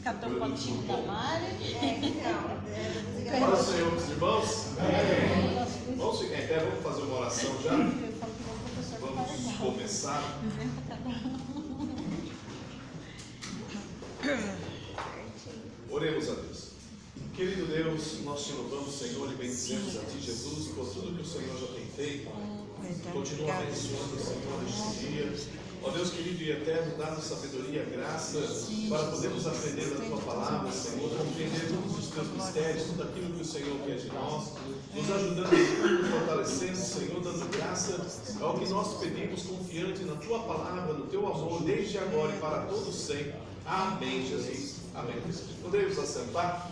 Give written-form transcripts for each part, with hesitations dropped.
Catou o potinho da Mari. Para o Senhor, meus irmãos. Vamos ficar em pé, vamos fazer uma oração já. Vamos começar. Oremos a Deus. Querido Deus, nós te louvamos, Senhor, e bendizemos a Ti, Jesus, por tudo que o Senhor já tem feito. Continua abençoando, Senhor, este dia. Ó Deus querido e eterno, dá-nos sabedoria e graça para podermos aprender da Tua palavra, Senhor, compreender todos os Teus mistérios, tudo aquilo que o Senhor quer de nós, nos ajudando, nos fortalecendo, Senhor, dando graça ao que nós pedimos, confiante na Tua palavra, no Teu amor, desde agora e para todos sempre. Amém, Jesus. Amém. Podemos assentar?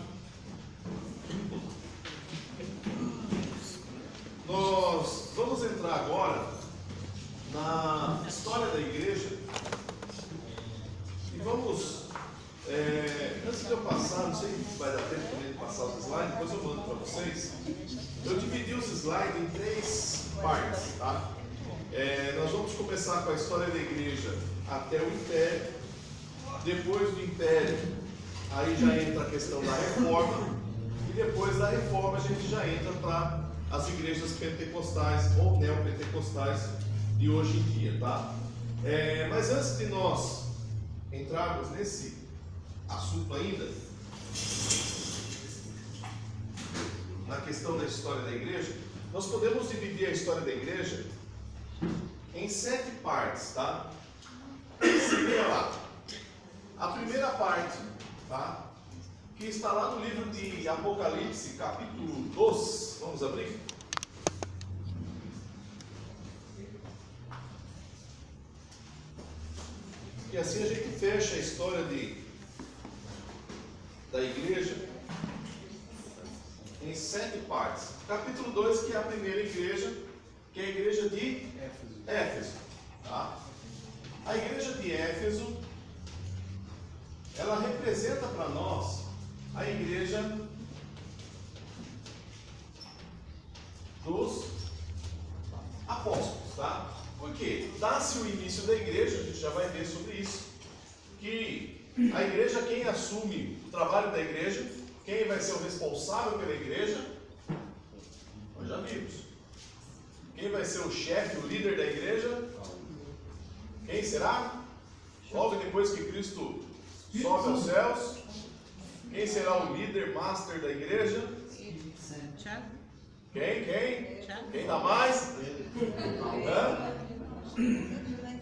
Nós vamos entrar agora na história da igreja e vamos, antes de eu passar, não sei se vai dar tempo também de passar os slides, depois eu mando para vocês. Eu dividi os slides em 3 partes, tá? Nós vamos começar com a história da igreja até o Império. Depois do Império, aí já entra a questão da Reforma, e depois da Reforma a gente já entra para as igrejas pentecostais ou neopentecostais de hoje em dia, tá? Mas antes de nós entrarmos nesse assunto ainda, na questão da história da igreja, nós podemos dividir a história da igreja em 7 partes, tá? Seria lá a primeira parte, tá? Que está lá no livro de Apocalipse, capítulo 2. Vamos abrir? E assim a gente fecha a história da igreja em 7 partes. Capítulo 2, que é a primeira igreja, que é a igreja de Éfeso. Tá? A igreja de Éfeso, ela representa para nós a igreja dos apóstolos, tá? Porque dá-se o início da igreja, a gente já vai ver sobre isso, que a igreja, quem assume o trabalho da igreja, quem vai ser o responsável pela igreja, nós já vimos. Quem vai ser o chefe, o líder da igreja? Quem será? Logo depois que Cristo sobe aos céus, quem será o líder master da igreja? Quem dá mais?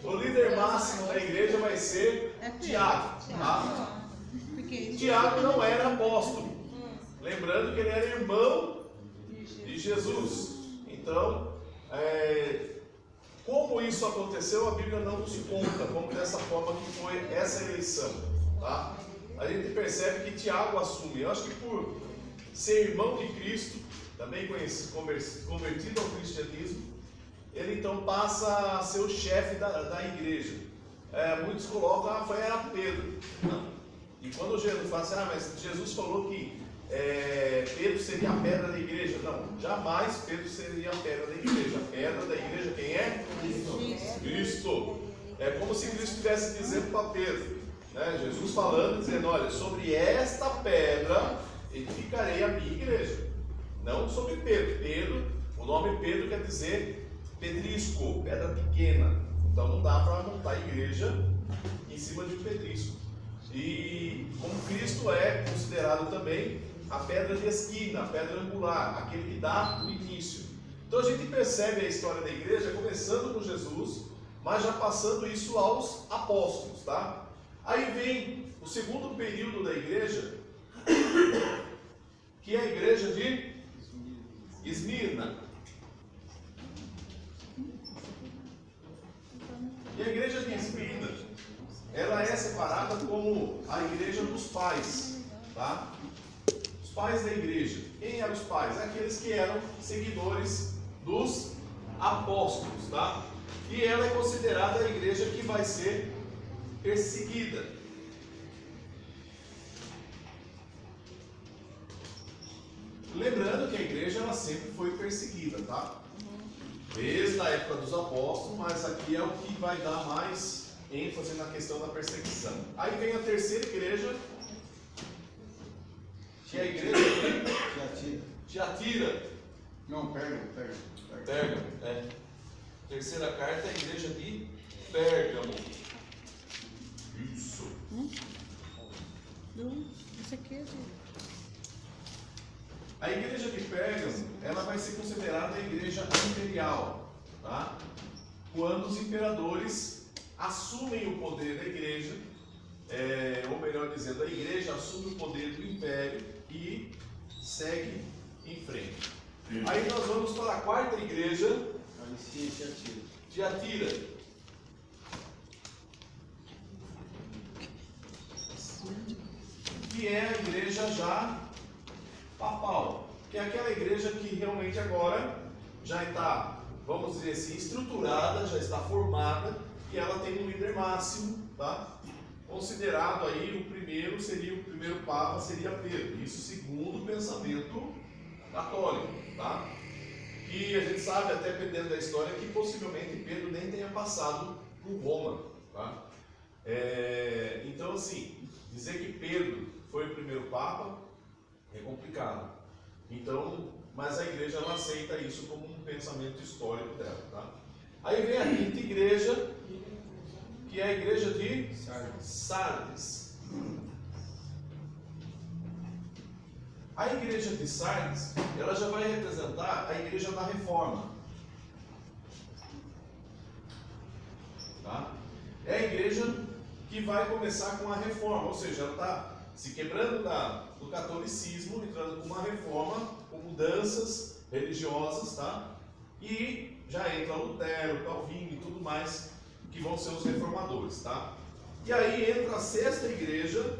O líder máximo da igreja vai ser Tiago. Tá? Tiago não era apóstolo. Lembrando que ele era irmão de Jesus. Então, como isso aconteceu, a Bíblia não nos conta, como dessa forma que foi essa eleição. Tá? A gente percebe que Tiago assume. Eu acho que por ser irmão de Cristo, também convertido ao cristianismo, ele então passa a ser o chefe da igreja. Muitos colocam, era Pedro. Não. E quando Jesus fala assim, mas Jesus falou que Pedro seria a pedra da igreja. Não, jamais Pedro seria a pedra da igreja. A pedra da igreja quem é? Cristo. É como se Cristo estivesse dizendo para Pedro, né? Jesus falando, dizendo, olha, sobre esta pedra edificarei a minha igreja. Não sobre Pedro. Pedro, o nome Pedro quer dizer pedrisco, pedra pequena. Então não dá para montar a igreja em cima de um pedrisco. E como Cristo é considerado também a pedra de esquina, a pedra angular, aquele que dá o início. Então a gente percebe a história da igreja começando com Jesus, mas já passando isso aos apóstolos, tá? Aí vem o segundo período da igreja, que é a igreja de Esmirna. E a igreja de Esmirna, ela é separada como a igreja dos pais, tá? Os pais da igreja. Quem eram os pais? Aqueles que eram seguidores dos apóstolos, tá? E ela é considerada a igreja que vai ser perseguida. Lembrando que a igreja ela sempre foi perseguida, tá? Desde a época dos apóstolos, mas aqui é o que vai dar mais ênfase na questão da perseguição. Aí vem a terceira igreja, Não, Pérgamo. Pérgamo, é. Terceira carta é a igreja de Pérgamo. Isso. Isso aqui é A igreja de Pérgamo, ela vai ser considerada a igreja imperial, tá? Quando os imperadores assumem o poder da igreja, ou melhor dizendo, a igreja assume o poder do império e segue em frente. Aí nós vamos para a quarta igreja, Tiatira. Que é a igreja já papal, que é aquela igreja que realmente agora já está, vamos dizer assim, estruturada, já está formada, e ela tem um líder máximo, tá? Considerado aí o primeiro papa seria Pedro, isso segundo o pensamento católico, tá? Que a gente sabe, até dependendo da história, que possivelmente Pedro nem tenha passado por Roma, tá? Então assim, dizer que Pedro foi o primeiro papa é complicado. Então, mas a igreja ela aceita isso como um pensamento histórico dela, tá? Aí vem a quinta igreja, que é a igreja de Sardes. A igreja de Sardes, ela já vai representar a igreja da Reforma, tá? É a igreja que vai começar com a Reforma, ou seja, ela está se quebrando do catolicismo, entrando com uma reforma, com mudanças religiosas, tá? E já entra Lutero, Calvino e tudo mais, que vão ser os reformadores, tá? E aí entra a sexta igreja,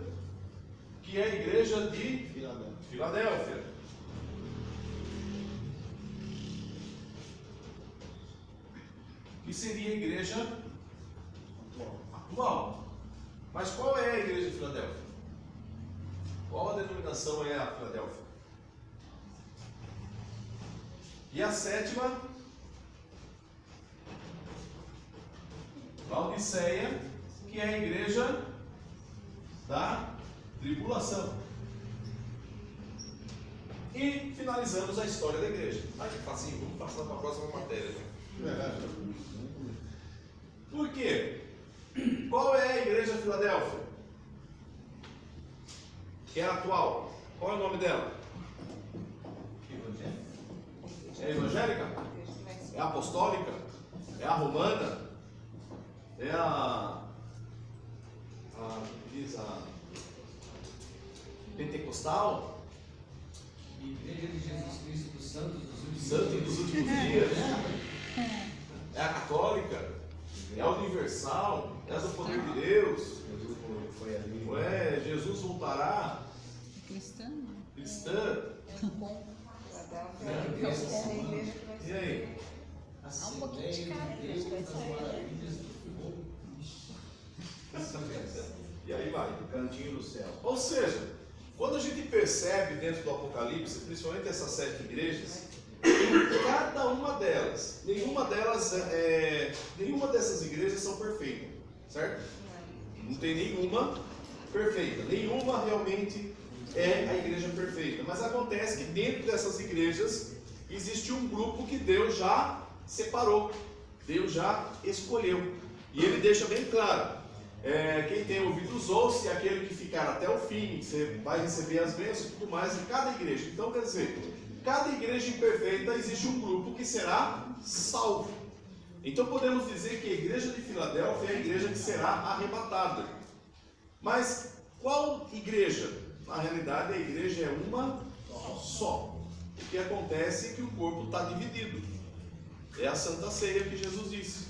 que é a igreja de Filadélfia. Que seria a igreja atual. Mas qual é a igreja de Filadélfia? Qual a denominação é a Filadélfia? E a sétima, Laodiceia, que é a igreja da tribulação. E finalizamos a história da igreja. Ah, que facinho, vamos passar para a próxima matéria. Por quê? Qual é a igreja de Filadélfia? Que é a atual. Qual é o nome dela? É evangélica? É apostólica? É a romana? É a pentecostal? Igreja de Jesus Cristo dos Santos dos últimos dias? É a católica? É a universal? É a do poder de Deus? Jesus voltará? cristã. Cristã? E aí? Há um pouquinho de cara. E aí vai. O cantinho do céu. Ou seja, quando a gente percebe dentro do Apocalipse, principalmente essas 7 igrejas, cada uma delas, nenhuma dessas igrejas são perfeitas, certo? Não tem nenhuma perfeita, nenhuma realmente é a igreja perfeita. Mas acontece que dentro dessas igrejas existe um grupo que Deus já separou, Deus já escolheu. E ele deixa bem claro, quem tem ouvidos ouça, e aquele que ficar até o fim, você vai receber as bênçãos e tudo mais em cada igreja. Então quer dizer, cada igreja imperfeita existe um grupo que será salvo. Então podemos dizer que a igreja de Filadélfia é a igreja que será arrebatada. Mas qual igreja? Na realidade a igreja é uma só. O que acontece é que o corpo está dividido. É a Santa Ceia que Jesus disse.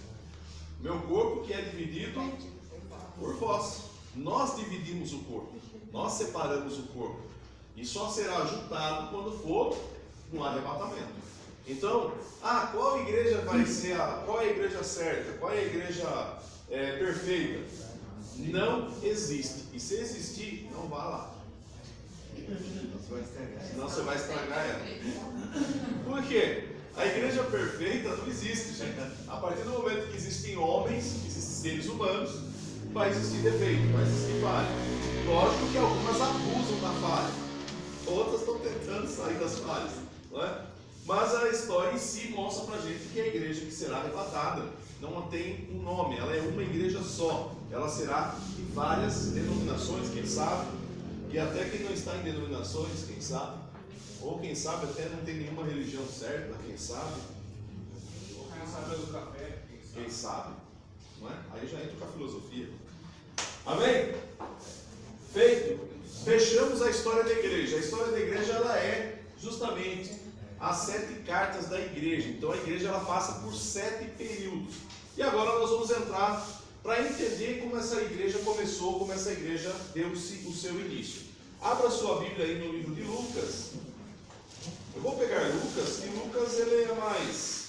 Meu corpo que é dividido por vós. Nós dividimos o corpo. Nós separamos o corpo. E só será juntado quando for um arrebatamento. Então, qual igreja vai ser qual é a igreja certa? Qual é a igreja perfeita? Não existe. E se existir, não vá lá. Senão você vai estragar ela. Por quê? A igreja perfeita não existe, gente. A partir do momento que existem homens, existem seres humanos, vai existir defeito, vai existir falha. Lógico que algumas abusam da falha, outras estão tentando sair das falhas, não é? Mas a história em si mostra pra gente que a igreja que será arrebatada não tem um nome, ela é uma igreja só. Ela será de várias denominações, quem sabe, e até quem não está em denominações, quem sabe, ou quem sabe até não tem nenhuma religião certa, quem sabe. Ou quem sabe é do café, Quem sabe, não é? Aí já entra com a filosofia. Amém? Feito. Fechamos a história da igreja. A história da igreja, ela é justamente as 7 cartas da igreja. Então a igreja, ela passa por 7 períodos. E agora nós vamos entrar para entender como essa igreja começou, como essa igreja deu-se o seu início. Abra sua Bíblia aí no livro de Lucas. Eu vou pegar Lucas, e Lucas ele é mais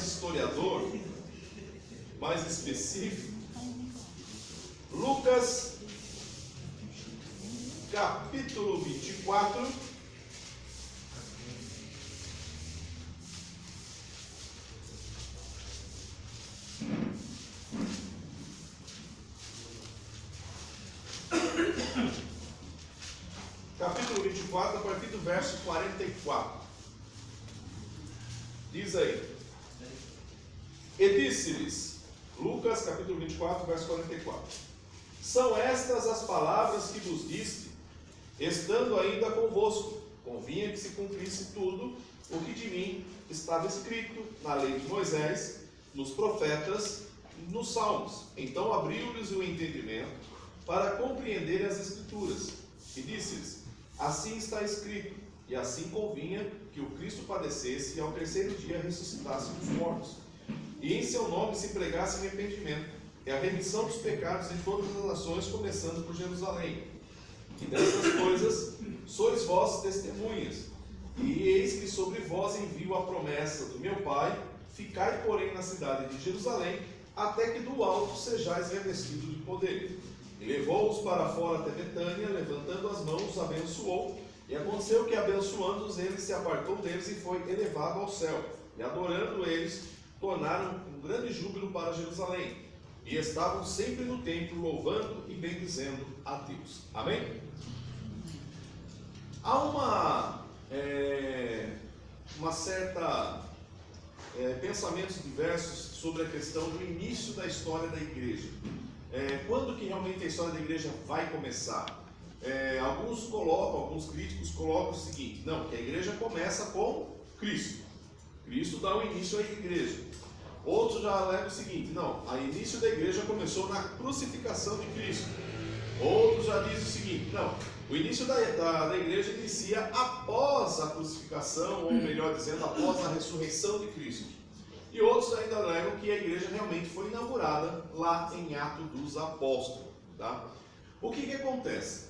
historiador, mais específico. Lucas, capítulo 24. Capítulo 24, a partir do verso 44. Diz aí. E disse-lhes, Lucas capítulo 24, verso 44. São estas as palavras que vos disse, estando ainda convosco. Convinha que se cumprisse tudo o que de mim estava escrito na lei de Moisés, nos profetas, nos salmos. Então abriu-lhes o entendimento para compreenderem as escrituras. E disse-lhes, assim está escrito, e assim convinha que o Cristo padecesse e ao terceiro dia ressuscitasse dos mortos. E em seu nome se pregasse arrependimento, e a remissão dos pecados em todas as nações, começando por Jerusalém. E dessas coisas sois vós testemunhas. E eis que sobre vós envio a promessa do meu Pai, ficai, porém, na cidade de Jerusalém, até que do alto sejais revestidos de poder. E levou-os para fora até Betânia, levantando as mãos, os abençoou. E aconteceu que, abençoando-os, ele se apartou deles e foi elevado ao céu. E adorando eles, tornaram um grande júbilo para Jerusalém. E estavam sempre no templo, louvando e bendizendo a Deus. Amém? Há uma certa pensamentos diversos sobre a questão do início da história da igreja. Quando que realmente a história da igreja vai começar? Alguns críticos colocam o seguinte: não, que a igreja começa com Cristo. Cristo dá o início à igreja. Outros já alegam o seguinte: não, o início da igreja começou na crucificação de Cristo. Outros já dizem o seguinte: não, o início da igreja inicia após a crucificação, ou melhor dizendo, após a ressurreição de Cristo. E outros ainda alegam que a igreja realmente foi inaugurada lá em Atos dos Apóstolos. Tá? O que acontece?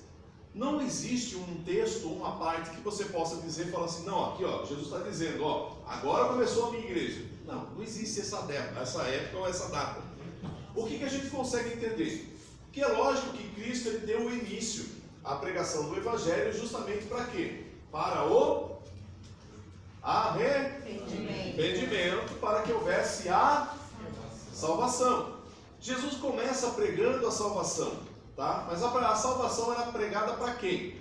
Não existe um texto, uma parte que você possa dizer, falar assim, não, aqui ó, Jesus está dizendo, ó, agora começou a minha igreja. Não existe essa época ou essa data. O que a gente consegue entender? Que é lógico que Cristo ele deu o início à pregação do Evangelho justamente para quê? Para o arrependimento, para que houvesse a salvação. Jesus começa pregando a salvação, tá? Mas a salvação era pregada para quem?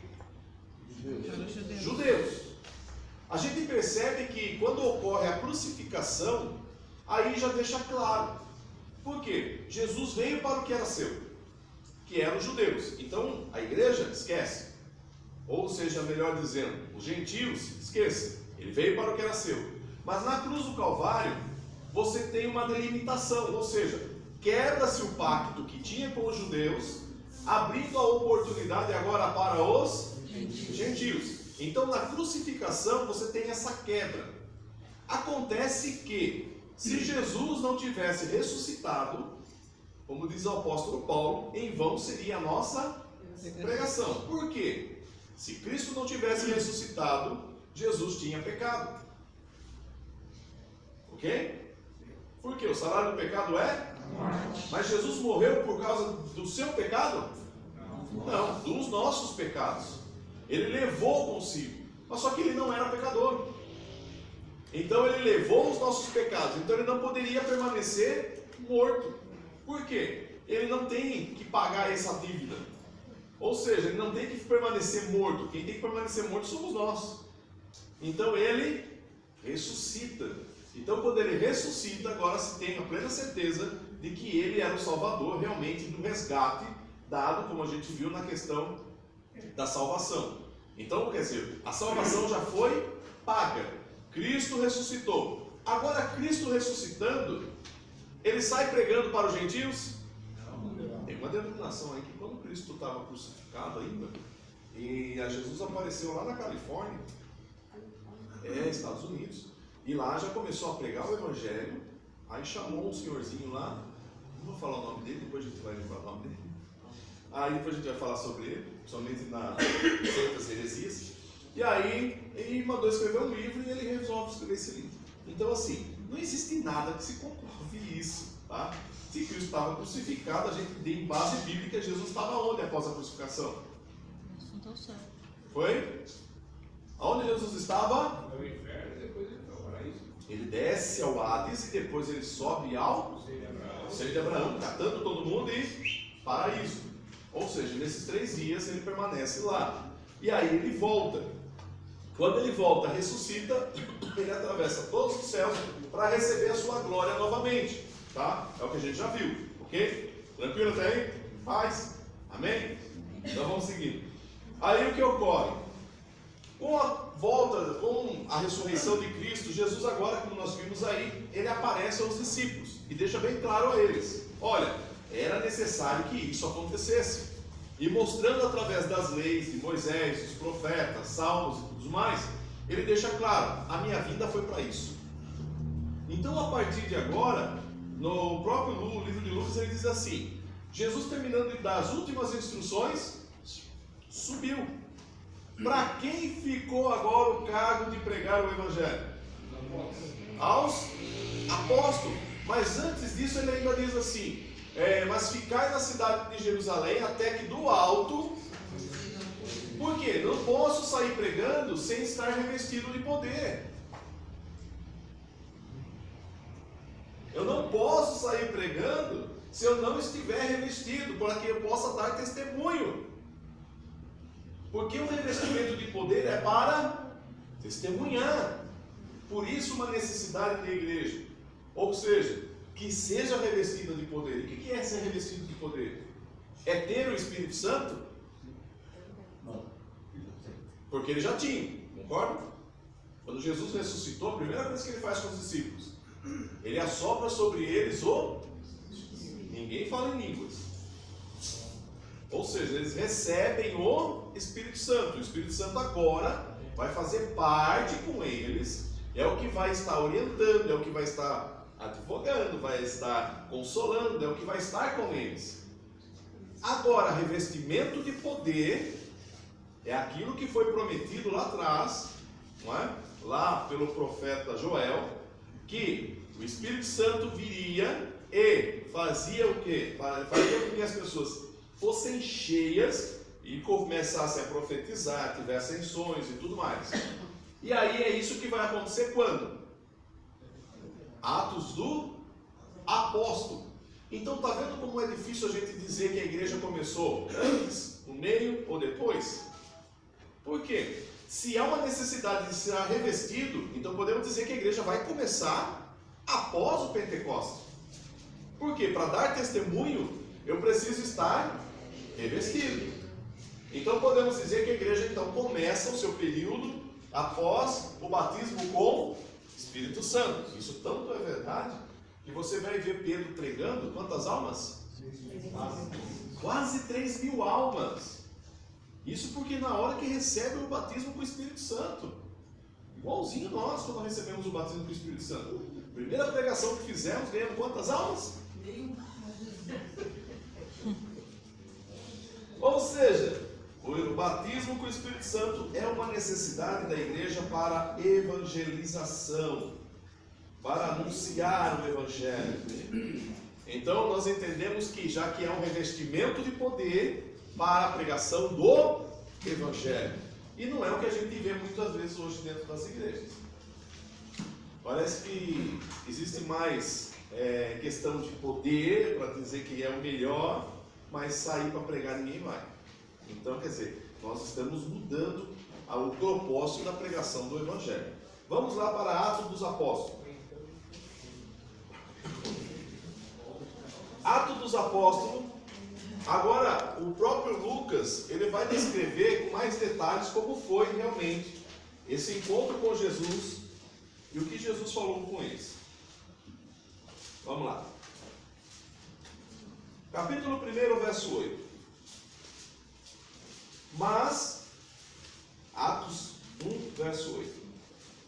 Judeus. A gente percebe que quando ocorre a crucificação, aí já deixa claro. Por quê? Jesus veio para o que era seu, que eram os judeus. Então, a igreja, esquece. Ou seja, melhor dizendo, os gentios, esqueça. Ele veio para o que era seu. Mas na cruz do Calvário, você tem uma delimitação. Ou seja, quebra-se o pacto que tinha com os judeus, abrindo a oportunidade agora para os gentios. Então, na crucificação, você tem essa quebra. Acontece que, se Jesus não tivesse ressuscitado, como diz o apóstolo Paulo, em vão seria a nossa pregação. Por quê? Se Cristo não tivesse ressuscitado, Jesus tinha pecado. Ok? Por quê? O salário do pecado é morte. Mas Jesus morreu por causa do seu pecado? Não, dos nossos pecados. Ele levou consigo. Mas só que ele não era pecador. Então ele levou os nossos pecados. Então ele não poderia permanecer morto. Por quê? Ele não tem que pagar essa dívida. Ou seja, ele não tem que permanecer morto. Quem tem que permanecer morto somos nós. Então ele ressuscita. Então quando ele ressuscita, agora se tem a plena certeza de que ele era o Salvador realmente do resgate dado, como a gente viu na questão da salvação. Então, quer dizer, a salvação já foi paga. Cristo ressuscitou. Agora, Cristo ressuscitando, ele sai pregando para os gentios? Tem uma denominação aí que quando Cristo estava crucificado ainda, e a Jesus apareceu lá na Califórnia, Estados Unidos, e lá já começou a pregar o Evangelho. Aí chamou um senhorzinho lá, não vou falar o nome dele, depois a gente vai lembrar o nome dele. Aí depois a gente vai falar sobre ele, somente na Seitas Heresias. E aí ele mandou escrever um livro e ele resolve escrever esse livro. Então assim, não existe nada que se comprove isso, tá? Se Cristo estava crucificado, a gente tem base bíblica, Jesus estava onde após a crucificação? Isso deu certo. Foi? Aonde Jesus estava? No inferno e depois ele foi ao paraíso. Ele desce ao Hades e depois ele sobe ao seio de Abraão, catando todo mundo e paraíso. Ou seja, nesses 3 dias ele permanece lá. E aí ele volta. Quando ele volta, ressuscita, ele atravessa todos os céus para receber a sua glória novamente. Tá? É o que a gente já viu. Ok? Tranquilo até aí? Paz? Amém? Então vamos seguir. Aí o que ocorre? Com a volta, com a ressurreição de Cristo, Jesus agora, como nós vimos aí, ele aparece aos discípulos e deixa bem claro a eles: olha, era necessário que isso acontecesse. E mostrando através das leis de Moisés, dos profetas, salmos e tudo mais, ele deixa claro: a minha vinda foi para isso. Então, a partir de agora, no próprio livro de Lucas, ele diz assim: Jesus, terminando de dar as últimas instruções, subiu. Para quem ficou agora o cargo de pregar o Evangelho? Aos apóstolos. Mas antes disso ele ainda diz assim: mas ficai na cidade de Jerusalém até que do alto. Por quê? Não posso sair pregando sem estar revestido de poder. Eu não posso sair pregando se eu não estiver revestido, para que eu possa dar testemunho. Porque o revestimento de poder é para testemunhar. Por isso uma necessidade da igreja. Ou seja, que seja revestida de poder. E o que é ser revestido de poder? É ter o Espírito Santo? Não. Porque ele já tinha, concorda? Quando Jesus ressuscitou, a primeira coisa que ele faz com os discípulos, ele assopra sobre eles o... Ninguém fala em línguas. Ou seja, eles recebem o Espírito Santo. O Espírito Santo agora vai fazer parte com eles. É o que vai estar orientando, é o que vai estar advogando, vai estar consolando, é o que vai estar com eles. Agora, revestimento de poder é aquilo que foi prometido lá atrás, não é? Lá pelo profeta Joel, que o Espírito Santo viria e fazia o quê? Fazia com que as pessoas fossem cheias e começassem a profetizar, tivessem sonhos e tudo mais. E aí é isso que vai acontecer quando? Atos do Apóstolo. Então está vendo como é difícil a gente dizer que a igreja começou antes, no meio ou depois? Por quê? Se há uma necessidade de ser revestido, então podemos dizer que a igreja vai começar após o Pentecostes. Por quê? Para dar testemunho, eu preciso estar revestido. Então podemos dizer que a igreja então começa o seu período após o batismo com Espírito Santo. Isso tanto é verdade que você vai ver Pedro pregando quantas almas? Quase 3.000 almas. Isso porque na hora que recebe o batismo com o Espírito Santo, igualzinho nós quando recebemos o batismo com o Espírito Santo, primeira pregação que fizemos, ganhamos quantas almas? Ou seja, o batismo com o Espírito Santo é uma necessidade da igreja para evangelização, para anunciar o Evangelho. Então nós entendemos que já que é um revestimento de poder para a pregação do Evangelho. E não é o que a gente vê muitas vezes hoje dentro das igrejas. Parece que existe mais questão de poder para dizer que é o melhor, mas sair para pregar ninguém vai. Então, quer dizer, nós estamos mudando o propósito da pregação do Evangelho. Vamos lá para Atos dos Apóstolos. Atos dos Apóstolos. Agora, o próprio Lucas, ele vai descrever com mais detalhes como foi realmente esse encontro com Jesus e o que Jesus falou com eles. Vamos lá. Capítulo 1, verso 8. Mas, Atos 1, verso 8.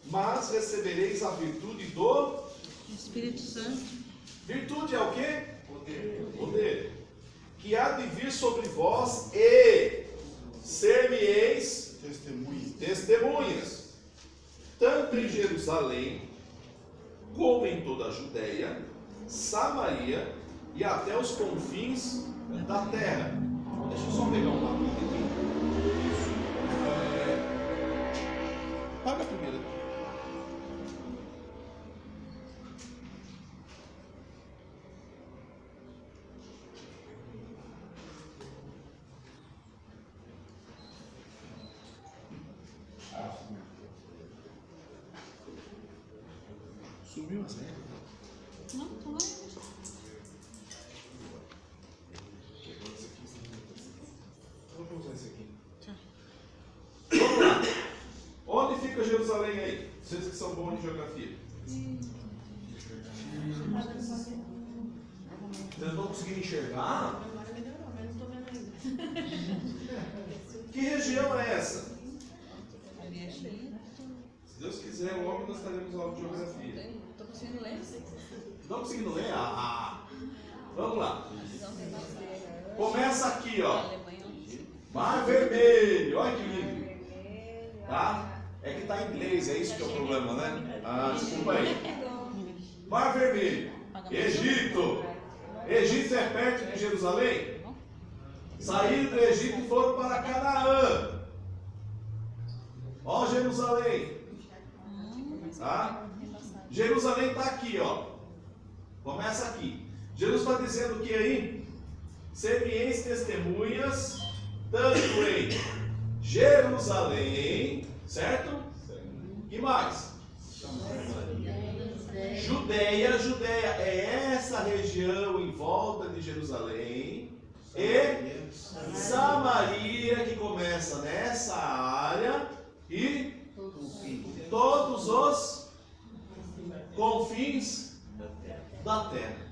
Mas recebereis a virtude do Espírito Santo. Virtude é o quê? Poder. Poder. Que há de vir sobre vós e ser-me-eis testemunhas, tanto em Jerusalém, como em toda a Judéia, Samaria e até os confins da terra. Deixa eu só pegar um papel aqui. Paga primeiro. Sumiu a senha? Não, tô lá. Vamos usar esse aqui. Tá. Vamos lá. Onde fica Jerusalém aí? Vocês que são bons de geografia. Vocês não estão conseguindo enxergar? Agora melhorou, mas não tô vendo ainda. Que região é essa? Ali é Egito. Se Deus quiser, logo nós estaremos aula de geografia. Tô conseguindo ler. Não conseguindo ler? Vamos lá. Não tem mais ler. Começa aqui, ó. Alemanha. Mar Vermelho. Olha que lindo. Tá? É que está em inglês, é isso que é o problema, né? Desculpa aí. Mar Vermelho. Egito. Egito é perto de Jerusalém? Saíram do Egito e foram para Canaã. Ó Jerusalém. Tá? Jerusalém está aqui, ó. Começa aqui. Jesus está dizendo o que aí? Ser-me-eis testemunhas, tanto em Jerusalém, certo? E mais? Judéia é essa região em volta de Jerusalém. E Samaria, que começa nessa área, e todos os confins da terra.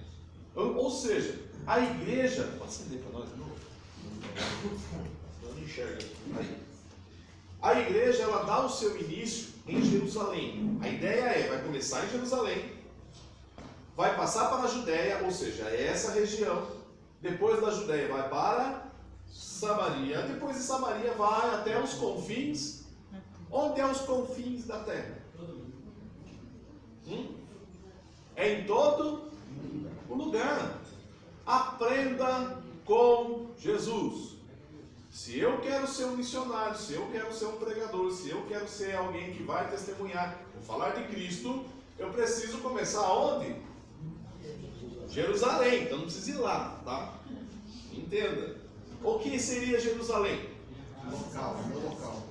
Ou seja, a igreja. Pode acender para nós de novo? Não enxerga. Aí. A igreja, ela dá o seu início em Jerusalém. A ideia é, vai começar em Jerusalém, vai passar para a Judéia, ou seja, é essa região. Depois da Judéia vai para Samaria. Depois de Samaria vai até os confins. Onde é os confins da terra? É em todo o lugar. Aprenda com Jesus. Se eu quero ser um missionário, se eu quero ser um pregador, se eu quero ser alguém que vai testemunhar, vou falar de Cristo, eu preciso começar onde? Jerusalém. Então não precisa ir lá, tá? Entenda. O que seria Jerusalém?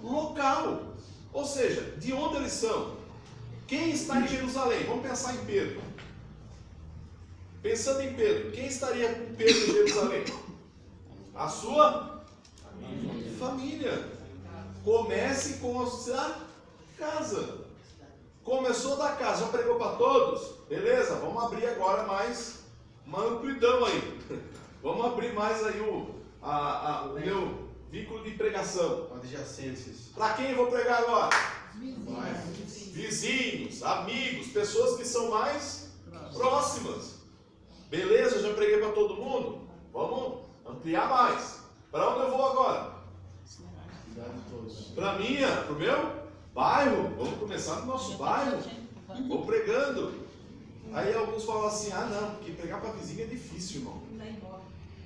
Local. Ou seja, de onde eles são? Quem está em Jerusalém? Vamos pensar em Pedro. Pensando em Pedro, quem estaria com Pedro em Jerusalém? A sua família. Comece com a sua casa. Começou da casa, já pregou para todos? Beleza, vamos abrir agora mais uma amplidão aí. Vamos abrir mais aí o meu veículo de pregação. Adjacências. Para quem eu vou pregar agora? Vizinhos, amigos, pessoas que são mais próximas. Beleza, já preguei para todo mundo? Vamos ampliar mais. Para onde eu vou agora? Para o meu bairro. Vamos começar no nosso bairro. Vou pregando. Aí alguns falam assim, não, porque pregar para vizinho é difícil, irmão.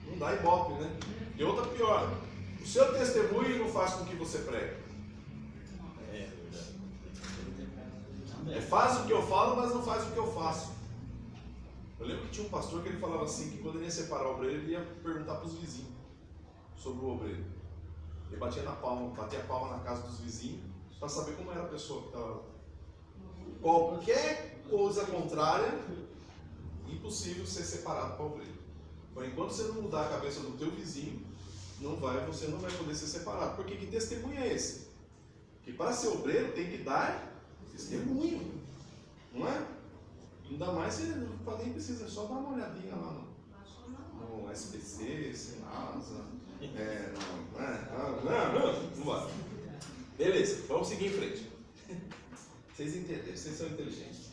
Não dá ibope, né? E outra pior, o seu testemunho não faz com que você pregue. Faz o que eu falo, mas não faz o que eu faço. Eu lembro que tinha um pastor que ele falava assim, que quando ele ia separar o obreiro, ele ia perguntar para os vizinhos sobre o obreiro. Ele batia a palma na casa dos vizinhos para saber como era a pessoa que estava lá. Qualquer coisa contrária, impossível ser separado para o obreiro. Então, enquanto você não mudar a cabeça do teu vizinho, você não vai poder ser separado. Porque que testemunho é esse? Que para ser obreiro tem que dar testemunho, não é? Ainda mais você nem precisa, só dar uma olhadinha lá no SPC, Senasa, vamos. Beleza, vamos seguir em frente. Vocês entenderam, vocês são inteligentes.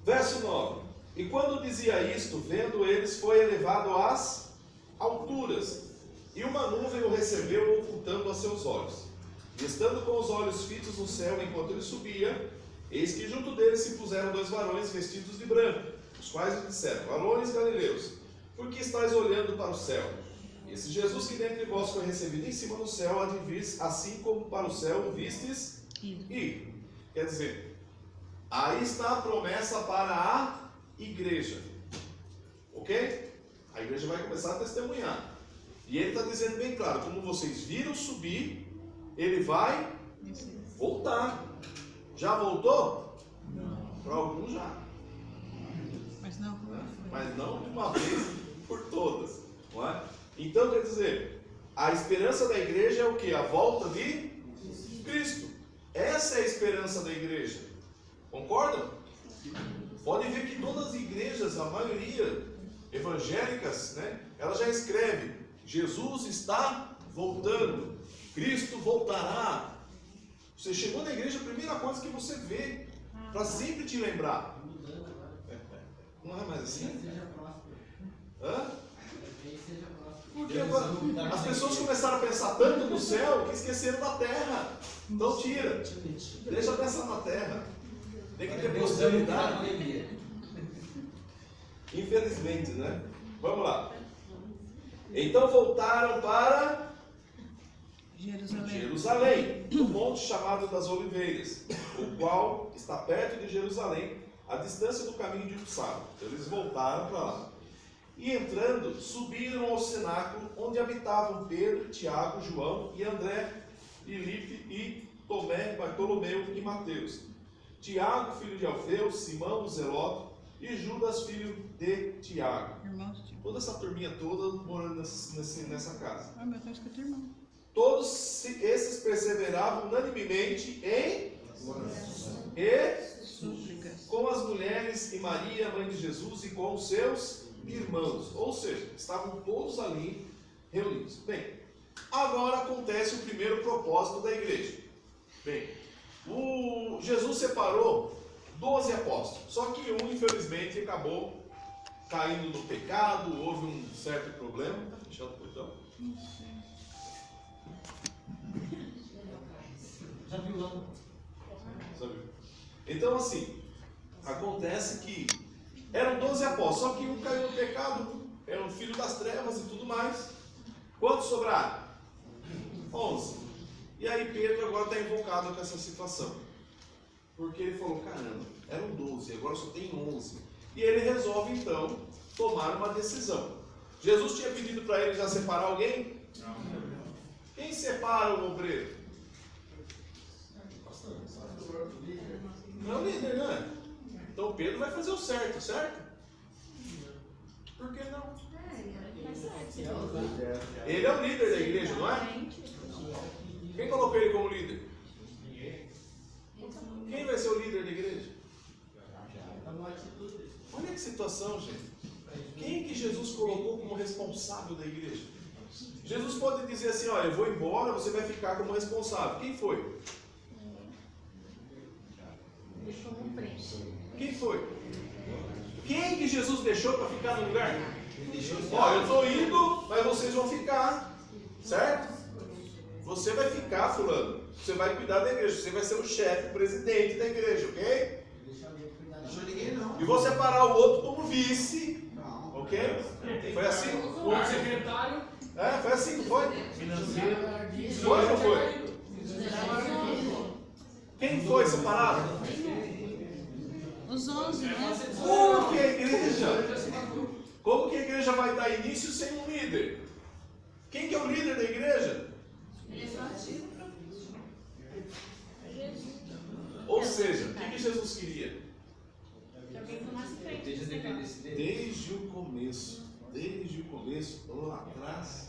Verso 9. E quando dizia isto, vendo eles, foi elevado às alturas, e uma nuvem o recebeu, ocultando a seus olhos. E estando com os olhos fitos no céu enquanto ele subia, eis que junto dele se puseram 2 varões vestidos de branco, os quais lhe disseram: varões galileus, por que estáis olhando para o céu? Esse Jesus que dentre vós foi recebido em cima do céu, há de vir, assim como para o céu o vistes ir. Quer dizer, aí está a promessa para a igreja. Ok? A igreja vai começar a testemunhar. E ele está dizendo bem claro, como vocês viram subir, ele vai voltar. Já voltou? Não. Para alguns já. Mas não. Mas não de uma vez por todas. Não é? Então quer dizer, a esperança da igreja é o que? A volta de Cristo. Essa é a esperança da igreja. Concordam? Pode ver que todas as igrejas, a maioria evangélicas, né, ela já escreve: Jesus está voltando, Cristo voltará. Você chegou na igreja, a primeira coisa que você vê, para sempre te lembrar. Não é mais assim? Hã? Porque as pessoas começaram a pensar tanto no céu que esqueceram da terra. Então tira. Deixa pensar na terra. Tem que ter posteridade. Infelizmente, né? Vamos lá. Então voltaram para Jerusalém, do monte chamado das Oliveiras, o qual está perto de Jerusalém, a distância do caminho de um sábado. Eles voltaram para lá. E entrando, subiram ao cenáculo, onde habitavam Pedro, Tiago, João e André, Filipe e Tomé, Bartolomeu e Mateus, Tiago, filho de Alfeu, Simão, o Zelote, e Judas, filho de Tiago. Toda essa turminha toda morando nessa casa. Ah, mas está escrito irmão. Todos esses perseveravam unanimemente em Súplicas. com as mulheres e Maria, mãe de Jesus, e com os seus irmãos. Ou seja, estavam todos ali reunidos. Bem, agora acontece o primeiro propósito da igreja. Bem, Jesus separou 12 apóstolos, só que um, infelizmente, acabou caindo no pecado, houve um certo problema. Está fechado o portão? Já viu lá? Então, assim, acontece que eram 12 apóstolos, só que um caiu no pecado, era um filho das trevas e tudo mais. Quantos sobraram? 11. E aí Pedro agora está invocado com essa situação. Porque ele falou: caramba, eram 12, agora só tem 11. E ele resolve então tomar uma decisão. Jesus tinha pedido para ele já separar alguém? Não. Quem separa o obreiro? Não é o líder, não é? Então Pedro vai fazer o certo, certo? Por que não? Ele é o líder da igreja, não é? Quem colocou ele como líder? Quem vai ser o líder da igreja? Olha que situação, gente. Quem que Jesus colocou como responsável da igreja? Jesus pode dizer assim: olha, eu vou embora, você vai ficar como responsável. Quem foi? Quem foi? Quem que Jesus deixou para ficar no lugar? Ó, eu estou indo, mas vocês vão ficar, certo? Você vai ficar, fulano. Você vai cuidar da igreja. Você vai ser o chefe, o presidente da igreja, ok? E vou separar o outro como vice, ok? Foi assim? O outro secretário. Foi assim, não foi? Foi ou não foi? Quem foi separado? Os 11, né? Como que a igreja vai dar início sem um líder? Quem que é o líder da igreja? atrás.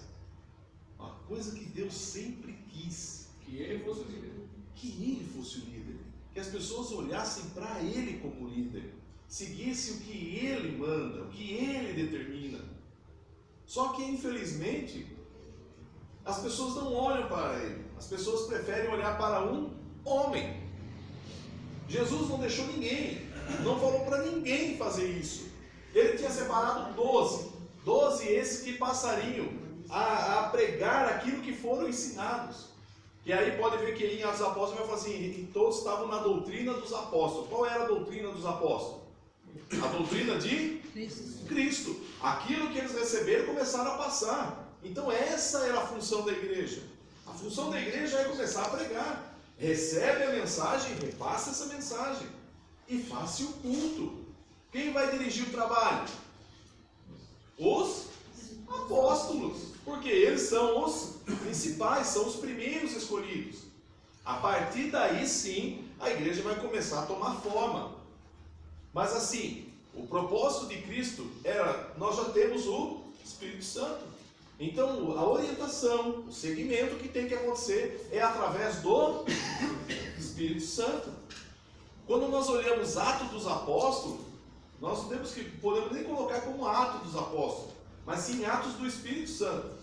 Uma coisa que Deus sempre quis. Que ele fosse o líder. Que ele fosse o líder. Que as pessoas olhassem para ele como líder. Seguissem o que ele manda, o que ele determina. Só que, infelizmente, as pessoas não olham para ele. As pessoas preferem olhar para um homem. Jesus não deixou ninguém, não falou para ninguém fazer isso. Ele tinha separado 12. 12 esses que passariam a pregar aquilo que foram ensinados. E aí pode ver que em Atos dos Apóstolos vai falar assim, e todos estavam na doutrina dos apóstolos. Qual era a doutrina dos apóstolos? A doutrina de Cristo. Aquilo que eles receberam começaram a passar. Então essa era a função da igreja. A função da igreja é começar a pregar. Recebe a mensagem, repassa essa mensagem. E faça o culto. Quem vai dirigir o trabalho? Os apóstolos. Porque eles são os principais, são os primeiros escolhidos. A partir daí sim, a igreja vai começar a tomar forma. Mas assim, o propósito de Cristo era, nós já temos o Espírito Santo. Então, a orientação, o segmento que tem que acontecer é através do Espírito Santo. Quando nós olhamos Atos dos Apóstolos, nós não podemos nem colocar como Atos dos Apóstolos, mas sim Atos do Espírito Santo.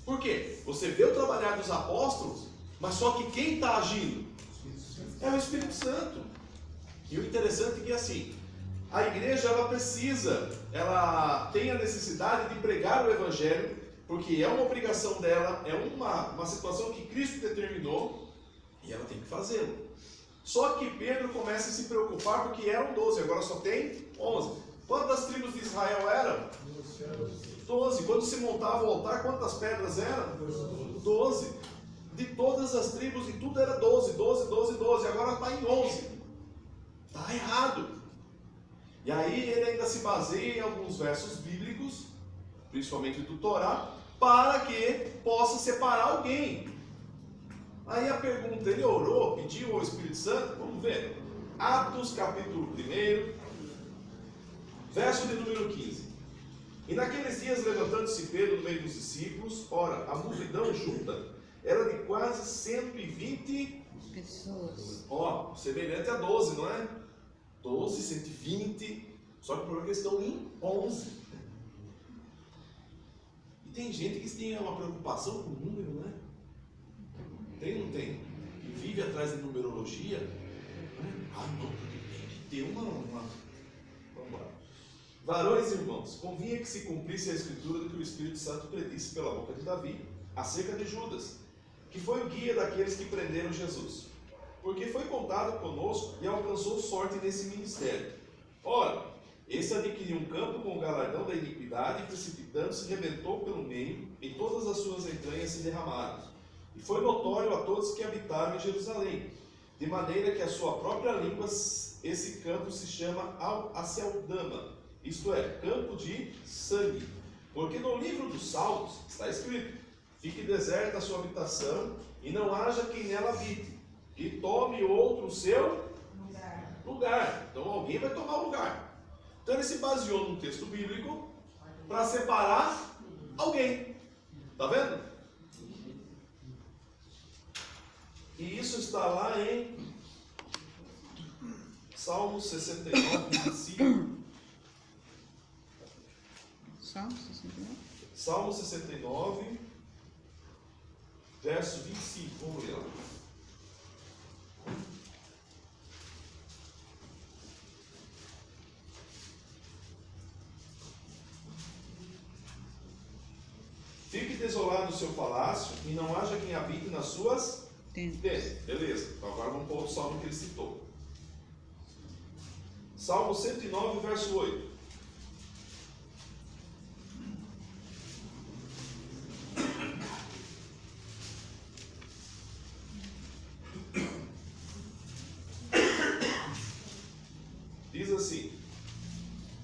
Por quê? Você vê o trabalhar dos apóstolos, mas só que quem está agindo é o Espírito Santo. E o interessante é que assim, a igreja ela tem a necessidade de pregar o Evangelho, porque é uma obrigação dela, é uma situação que Cristo determinou, e ela tem que fazê-lo. Só que Pedro começa a se preocupar porque eram 12, agora só tem 11. Quantas tribos de Israel eram? 12. Quando se montava o altar, quantas pedras eram? 12. De todas as tribos, e tudo era 12, 12, 12, 12. Agora está em 11. Está errado. E aí ele ainda se baseia em alguns versos bíblicos, principalmente do Torá, para que possa separar alguém. Aí a pergunta, ele orou, pediu ao Espírito Santo? Vamos ver. Atos capítulo 1, verso de número 15. E naqueles dias, levantando-se Pedro no meio dos discípulos, ora, a multidão junta era de quase 120 pessoas. Ó, semelhante a 12, não é? 12, 120, só que o problema é que eles estão em 11. E tem gente que tem uma preocupação com o número, né? Tem ou não tem? Que vive atrás de numerologia. Ah, não, tem que ter uma... Vamos lá. Varões e irmãos, convinha que se cumprisse a escritura do que o Espírito Santo predisse pela boca de Davi, acerca de Judas, que foi o guia daqueles que prenderam Jesus. Porque foi contado conosco e alcançou sorte nesse ministério. Ora, esse adquiriu um campo com o galardão da iniquidade e, precipitando-se, rebentou pelo meio, e todas as suas entranhas se derramaram. E foi notório a todos que habitaram em Jerusalém, de maneira que a sua própria língua, esse campo se chama Aceldama, isto é, campo de sangue. Porque no livro dos Salmos está escrito: fique deserta a sua habitação, e não haja quem nela habite, e tome outro o seu lugar. Então alguém vai tomar lugar. Então ele se baseou num texto bíblico para separar alguém. Está vendo? E isso está lá em Salmo 69, 25. Salmo 69? Salmo 69, verso 25. Vamos ler lá. Fique desolado o seu palácio e não haja quem habite nas suas tendas. Beleza. Então agora vamos para o outro salmo que ele citou. Salmo 109, verso 8. Diz assim: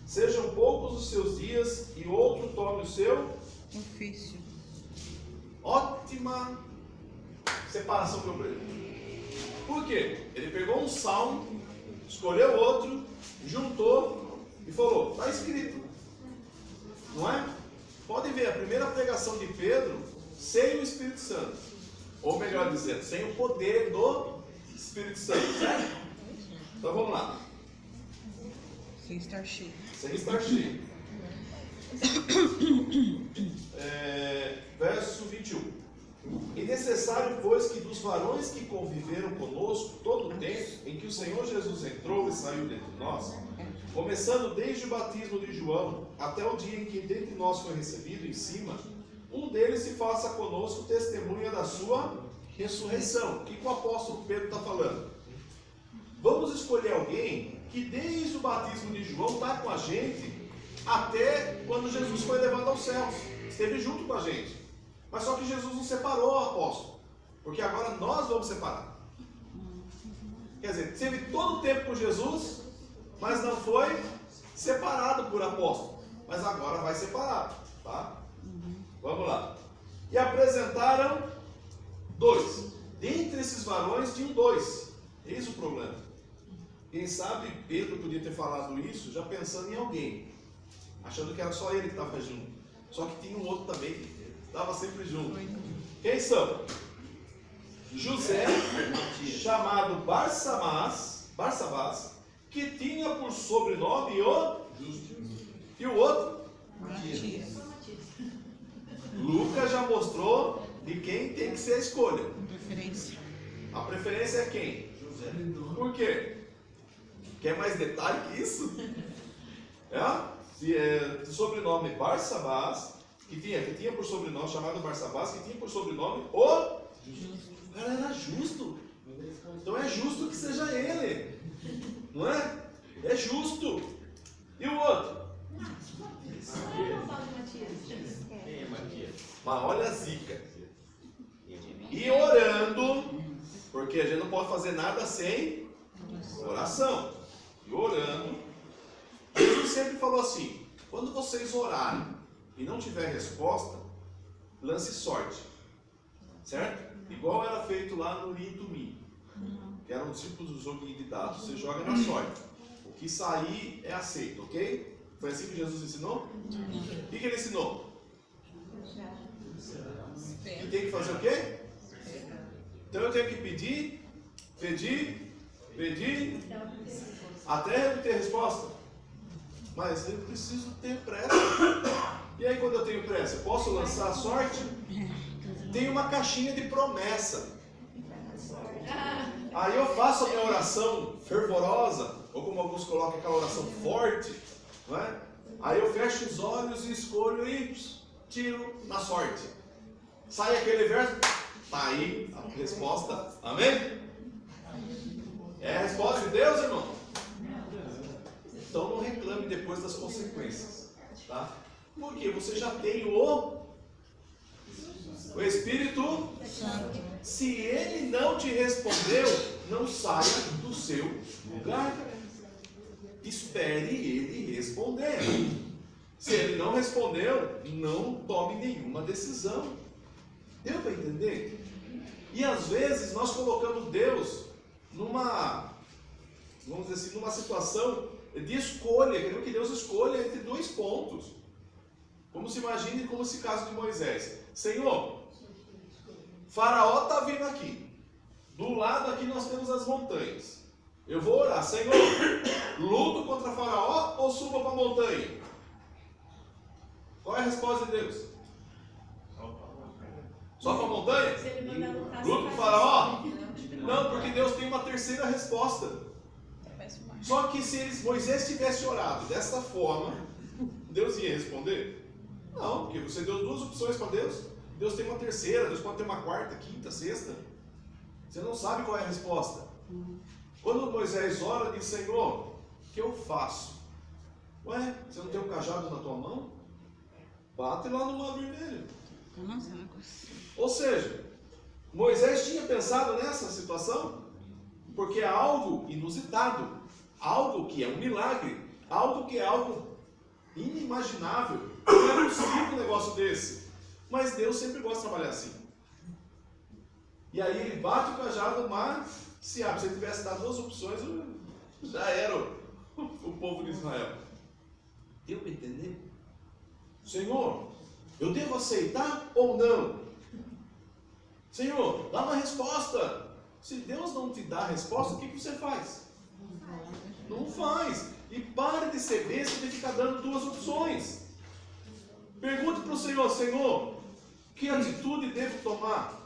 sejam poucos os seus dias e outro tome o seu ofício. Ótima separação que eu preguei. Por quê? Ele pegou um salmo, escolheu outro, juntou e falou: está escrito, não é? podem ver a primeira pregação de Pedro sem o Espírito Santo. Ou melhor dizendo, sem o poder do Espírito Santo, certo? Então vamos lá. Sem estar cheio. Sem estar cheio. Verso 21. É necessário, pois, que dos varões que conviveram conosco todo o tempo em que o Senhor Jesus entrou e saiu dentre nós, começando desde o batismo de João até o dia em que dentre nós foi recebido em cima, um deles se faça conosco testemunha da sua ressurreição. O que o apóstolo Pedro está falando? Vamos escolher alguém que desde o batismo de João está com a gente até quando Jesus foi levado aos céus. Esteve junto com a gente. Mas só que Jesus não separou o apóstolo. Porque agora nós vamos separar. Quer dizer, teve todo o tempo com Jesus, mas não foi separado por apóstolo. Mas agora vai separado. Tá? Vamos lá. E apresentaram 2. Dentre esses varões tinham 2. Eis o problema. Quem sabe Pedro podia ter falado isso já pensando em alguém, achando que era só ele que estava junto. Só que tinha um outro também que estava sempre junto. Quem são? José, chamado Barsabás, que tinha por sobrenome o Justo. E o outro? Matias. Lucas já mostrou de quem tem que ser a escolha. Preferência. A preferência é quem? José. Por quê? Quer mais detalhe que isso? Sobrenome Barsabás, que tinha por sobrenome, chamado Barsabás, que tinha por sobrenome o Justo. O cara era justo. Então é justo que seja ele. Não é? É justo. E o outro? Mas olha a zica. E orando, porque a gente não pode fazer nada sem oração. E orando, Jesus sempre falou assim: quando vocês orarem e não tiver resposta, lance sorte. Certo? Igual era feito lá no Ritumi, que era um tipo do joguinho de dados. Você joga na sorte. O que sair é aceito, ok? Foi assim que Jesus ensinou? O que ele ensinou? E tem que fazer o quê? Então eu tenho que pedir, até eu ter resposta. Mas eu preciso ter pressa. E aí quando eu tenho pressa, eu posso lançar a sorte? Tem uma caixinha de promessa. Aí eu faço a minha oração fervorosa, ou como alguns colocam, aquela oração forte, não é? Aí eu fecho os olhos e escolho e tiro na sorte. Sai aquele verso, tá aí a resposta. Amém? É a resposta de Deus, irmão? Então não reclame depois das consequências, tá? Porque você já tem o Espírito Santo. Se ele não te respondeu, não saia do seu lugar. Espere ele responder. Se ele não respondeu, não tome nenhuma decisão. Deu para entender? E às vezes nós colocamos Deus numa, vamos dizer assim, numa situação de escolha, queremos que Deus escolha entre 2 pontos. Como se imagine como esse caso de Moisés. Senhor, Faraó está vindo aqui. Do lado aqui nós temos as montanhas. Eu vou orar, Senhor, luto contra Faraó ou suba para a montanha? Qual é a resposta de Deus? Só para a montanha? Luto com Faraó? Não, porque Deus tem uma terceira resposta. Só que se Moisés tivesse orado dessa forma, Deus ia responder? Não, porque você deu 2 opções para Deus. Deus tem uma terceira, Deus pode ter uma quarta, quinta, sexta. Você não sabe qual é a resposta. Quando Moisés ora, diz: Senhor, o que eu faço? Ué, você não tem um cajado na tua mão? Bate lá no mar vermelho. Ou seja, Moisés tinha pensado nessa situação, porque é algo inusitado, algo que é um milagre, algo que é algo inimaginável. Não é possível um negócio desse. Mas Deus sempre gosta de trabalhar assim. E aí ele bate o cajado no mar, se abre. Se ele tivesse dado 2 opções, já era o povo de Israel. Deu para entender? Senhor, Eu devo aceitar ou não? Senhor, dá uma resposta. Se Deus não te dá a resposta, o que você faz? Não faz. E pare de ser besta de ficar dando duas opções. Pergunte para o Senhor: Senhor, que atitude devo tomar?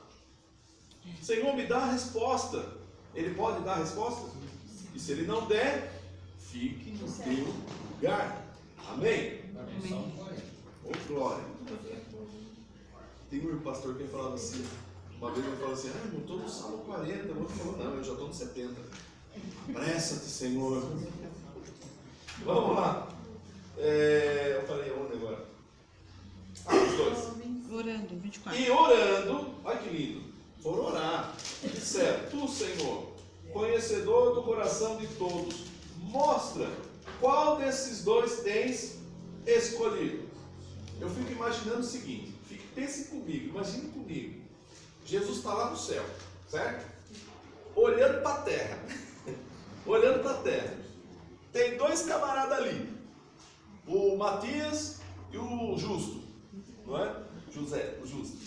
Senhor, me dá a resposta. Ele pode dar a resposta? E se ele não der, fique no teu lugar. Amém? Oh, glória. Tem um pastor que falava assim, uma vez ele falou assim: eu estou no Salmo 40. O outro falou: não, eu já estou no 70. Apressa-te, Senhor. Vamos lá. Eu falei onde agora? Os dois. Orando, 24. E orando, olha que lindo, foram orar, disseram: Tu, Senhor, conhecedor do coração de todos, mostra qual desses dois tens escolhido. Eu fico imaginando o seguinte, pense comigo, imagine comigo, Jesus está lá no céu, certo? Olhando para a terra, olhando para a terra, tem dois camaradas ali, o Matias e o Justo, não é? José, o Justo.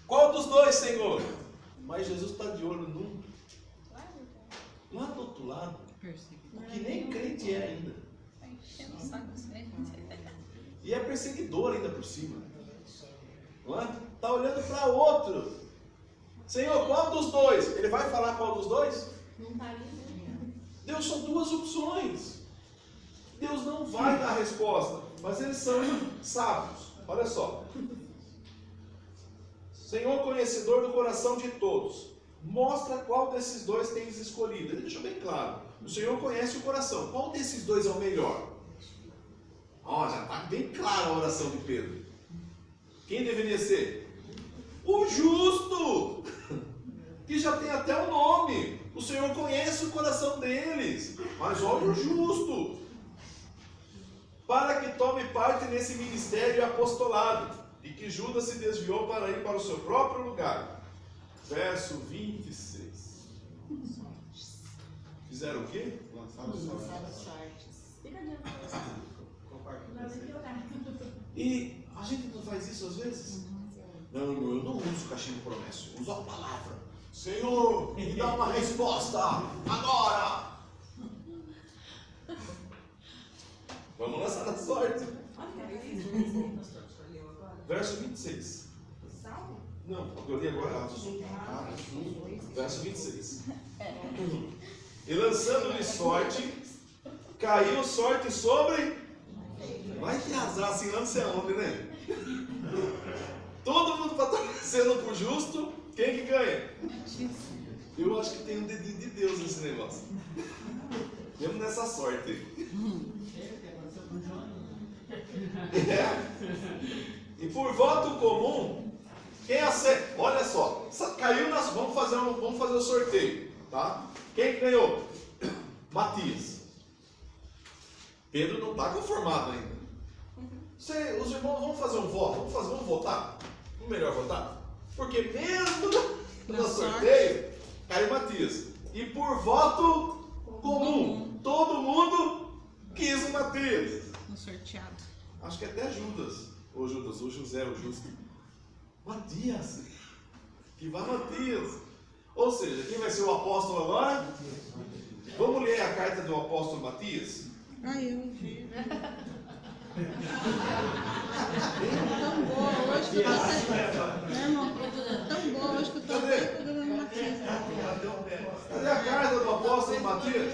Qual dos dois, Senhor? Mas Jesus está de olho num, lá do outro lado, que nem crente é ainda. E é perseguidor ainda por cima. Não é? Está olhando para outro. Senhor, qual dos dois? Ele vai falar qual dos dois? Não está ali, né? Deus são duas opções. Deus não vai dar resposta, mas eles são sábios. Olha só. Senhor, conhecedor do coração de todos, mostra qual desses dois tens escolhido. Ele deixou bem claro. O Senhor conhece o coração. Qual desses dois é o melhor? Já está bem clara a oração de Pedro. Quem deveria ser? O justo, que já tem até o nome. O Senhor conhece o coração deles. Mas olha o justo, para que tome parte nesse ministério e apostolado, e que Judas se desviou para ir para o seu próprio lugar. Verso 26. Fizeram o quê? Lançaram os sortes. Fica adiante. Não, tem que orar. E a gente não faz isso às vezes? Não, irmão, eu não uso cachimbo promessa, eu uso a palavra. Senhor, me dá uma resposta agora. Vamos lançar a sorte. Verso 26. Salmo? Não, eu li agora. Verso 26. E lançando-lhe sorte, caiu sorte sobre. Vai te azar assim lá não sei aonde, né? Todo mundo está torcendo pro justo, quem que ganha? Eu acho que tem um dedinho de Deus nesse negócio. Mesmo nessa sorte aí. E por voto comum, quem acerta? Olha só, caiu nas. Vamos fazer o sorteio, tá? Quem ganhou? Matias. Pedro não está conformado ainda. Os irmãos vão fazer um voto, vamos votar? Vamos melhor votar? Porque mesmo no sorteio, caiu Matias. E por voto comum, todo mundo quis o Matias. No sorteado. Acho que até Judas, ou José, o Justo. Matias. Que vai Matias. Ou seja, quem vai ser o apóstolo agora? Vamos ler a carta do apóstolo Matias? Eu. Tão boa hoje que eu tô até... Meu irmão, tão boa hoje que eu tô até pegando Matias. Cadê a carta do apóstolo Matias?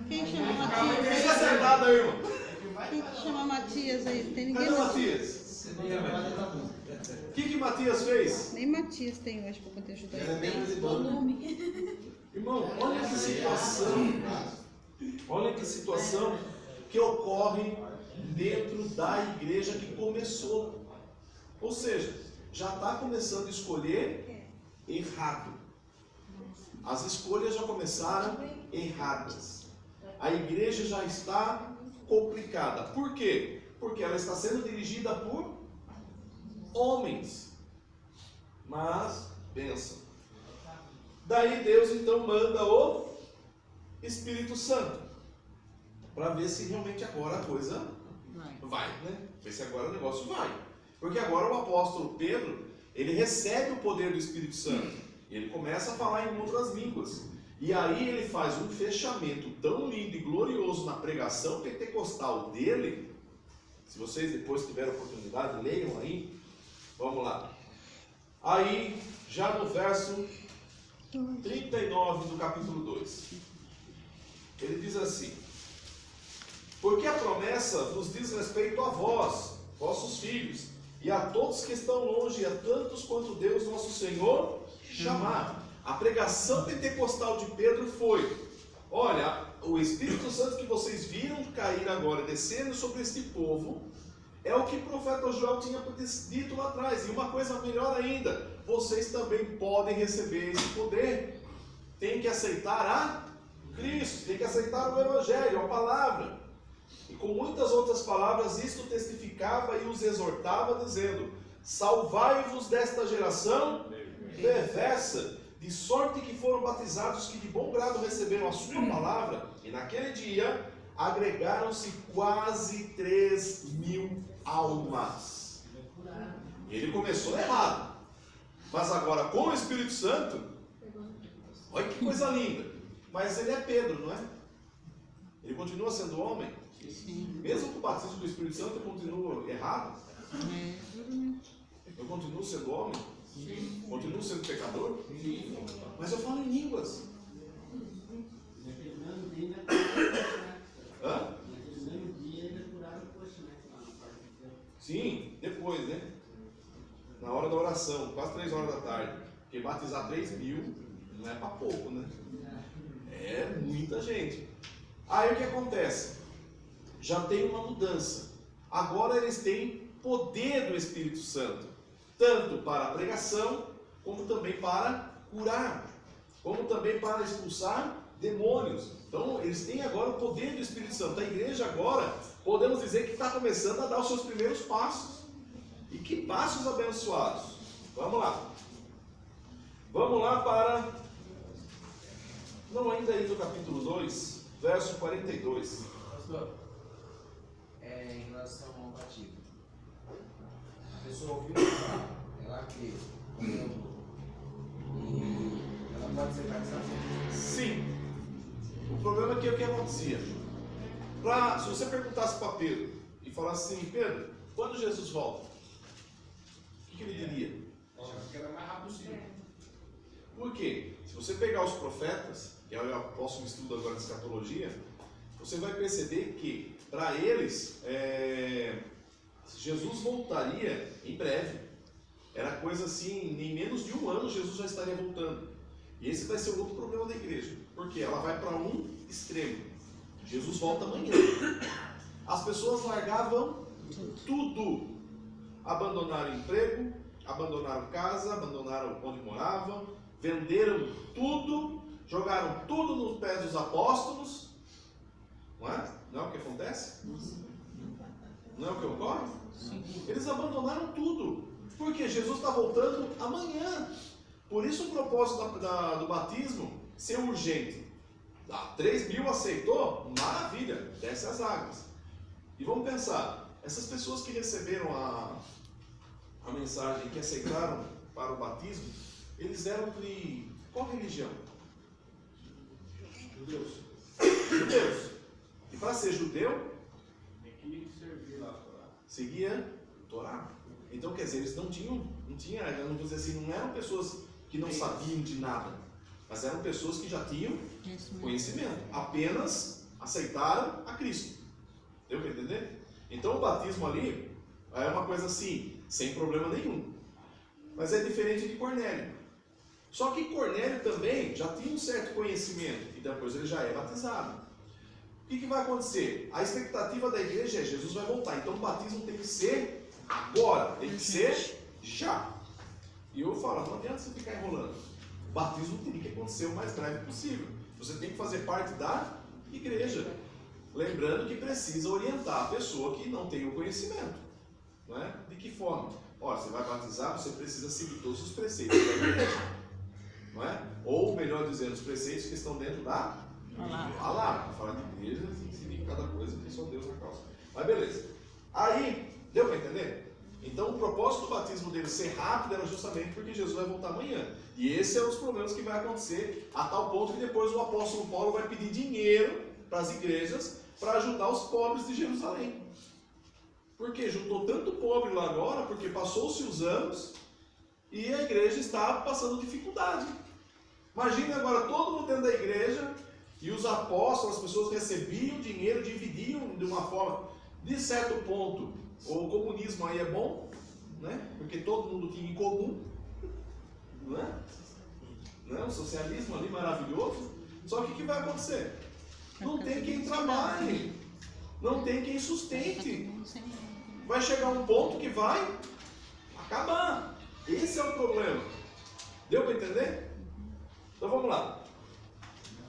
Quem chama Fica Matias? acertado aí, irmão. Quem que chama Matias aí? Tem ninguém Cadê mais. Matias? O que Matias fez? Nem Matias tem hoje para poder ajudar ele. Volume. Irmão, olha que situação. Olha que situação que ocorre dentro da igreja que começou. Ou seja, já está começando a escolher errado. As escolhas já começaram erradas. A igreja já está complicada. Por quê? Porque ela está sendo dirigida por homens. Mas, bênção. Daí Deus então manda o Espírito Santo, para ver se realmente agora a coisa Vai, né? Vê se agora o negócio vai. Porque agora o apóstolo Pedro, ele recebe o poder do Espírito Santo. E ele começa a falar em outras línguas. E aí ele faz um fechamento tão lindo e glorioso na pregação pentecostal dele. Se vocês depois tiverem oportunidade, leiam aí. Vamos lá. Aí, já no verso 39 do capítulo 2. Ele diz assim: porque a promessa nos diz respeito a vós, vossos filhos, e a todos que estão longe, e a tantos quanto Deus nosso Senhor chamar. A pregação pentecostal de Pedro foi: olha, o Espírito Santo que vocês viram cair agora, descendo sobre este povo, é o que o profeta Joel tinha dito lá atrás. E uma coisa melhor ainda, vocês também podem receber esse poder. Tem que aceitar a Cristo, tem que aceitar o Evangelho, a palavra. E com muitas outras palavras, isto testificava e os exortava, dizendo: salvai-vos desta geração perversa, de sorte que foram batizados que de bom grado receberam a sua palavra. E naquele dia agregaram-se quase 3.000 almas. Ele começou errado, mas agora com o Espírito Santo, olha que coisa linda. Mas ele é Pedro, não é? Ele continua sendo homem. Mesmo com o batismo do Espírito Santo, eu continuo errado. Eu continuo sendo homem. Continuo sendo pecador. Mas eu falo em línguas. Hã? Sim, depois, né? Na hora da oração, quase 3 horas da tarde. Porque batizar 3.000 não é para pouco, né? É muita gente. Aí o que acontece? Já tem uma mudança. Agora eles têm poder do Espírito Santo, tanto para a pregação, como também para curar, como também para expulsar demônios. Então eles têm agora o poder do Espírito Santo. A igreja agora, podemos dizer que está começando a dar os seus primeiros passos. E que passos abençoados. Vamos lá. Vamos lá para, não ainda aí do capítulo 2, verso 42. Pastor, em relação ao batismo, a pessoa ouviu falar, ela crê, e ela pode ser batizada? Sim. O problema é que o que acontecia? Se você perguntasse para Pedro e falasse assim: Pedro, quando Jesus volta? O que ele diria? Que era mais rápido possível. Por quê? Se você pegar os profetas, que é o próximo estudo agora de escatologia, você vai perceber que, para eles, Jesus voltaria em breve. Era coisa assim, em menos de 1 ano Jesus já estaria voltando. E esse vai ser o outro problema da igreja, porque ela vai para um extremo. Jesus volta amanhã. As pessoas largavam tudo. Abandonaram emprego, abandonaram casa, abandonaram onde moravam, venderam tudo, jogaram tudo nos pés dos apóstolos. Não é? Não é o que acontece? Não é o que ocorre? Eles abandonaram tudo, porque Jesus está voltando amanhã. Por isso o propósito do batismo ser urgente. 3.000 aceitou? Maravilha, desce as águas. E vamos pensar, essas pessoas que receberam a mensagem, que aceitaram para o batismo, eles eram de qual religião? Judeus. Judeus. E para ser judeu, seguia o Torá. Então, quer dizer, eles não vou dizer assim, não eram pessoas que não sabiam de nada, mas eram pessoas que já tinham conhecimento, apenas aceitaram a Cristo. Deu para entender? Então, o batismo ali é uma coisa assim, sem problema nenhum. Mas é diferente de Cornélio. Só que Cornélio também já tinha um certo conhecimento, e depois ele já é batizado. O que vai acontecer? A expectativa da igreja é: Jesus vai voltar, então o batismo tem que ser agora, tem que ser já. E eu falo, não adianta você ficar enrolando. O batismo tem que acontecer o mais breve possível. Você tem que fazer parte da igreja. Lembrando que precisa orientar a pessoa que não tem o conhecimento. Não é? De que forma? Olha, você vai batizar, você precisa seguir todos os preceitos da igreja. Não é? Ou, melhor dizendo, os preceitos que estão dentro da palavra. Falar de igreja, seguir cada coisa que só Deus na causa. Mas beleza. Aí, deu para entender? Então o propósito do batismo dele ser rápido era justamente porque Jesus vai voltar amanhã. E esse é um dos problemas que vai acontecer, a tal ponto que depois o apóstolo Paulo vai pedir dinheiro para as igrejas para ajudar os pobres de Jerusalém. Porque juntou tanto pobre lá agora, porque passou-se os anos e a igreja está passando dificuldade. Imagine agora todo mundo dentro da igreja e os apóstolos, as pessoas recebiam dinheiro, dividiam de uma forma, de certo ponto, o comunismo aí é bom, né? Porque todo mundo tinha em comum, né? O socialismo ali maravilhoso. Só que o que vai acontecer? Não tem quem trabalhe, não tem quem sustente. Vai chegar um ponto que vai acabar. Esse é o problema. Deu para entender? Então vamos lá.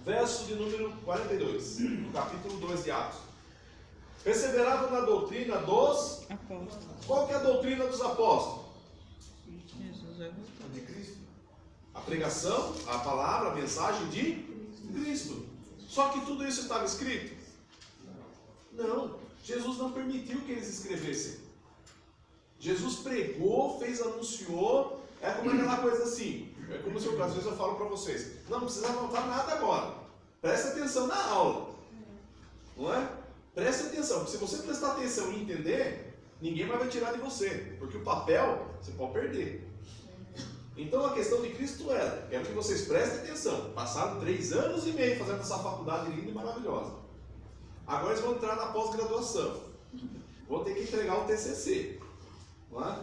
Verso de número 42, do capítulo 2 de Atos. Perseveravam na doutrina dos apóstolos. Qual que é a doutrina dos apóstolos? Jesus é de Cristo. A pregação, a palavra, a mensagem de Cristo. Só que tudo isso estava escrito? Não. Jesus não permitiu que eles escrevessem. Jesus pregou, anunciou. É como aquela coisa assim. É como se às vezes eu falo para vocês: não precisa anotar nada agora. Presta atenção na aula. Não é? Presta atenção. Porque se você prestar atenção e entender, ninguém mais vai tirar de você. Porque o papel você pode perder. Então a questão de Cristo era: quero que vocês prestem atenção. Passaram 3 anos e meio fazendo essa faculdade linda e maravilhosa. Agora eles vão entrar na pós-graduação. Vão ter que entregar o TCC. Não é?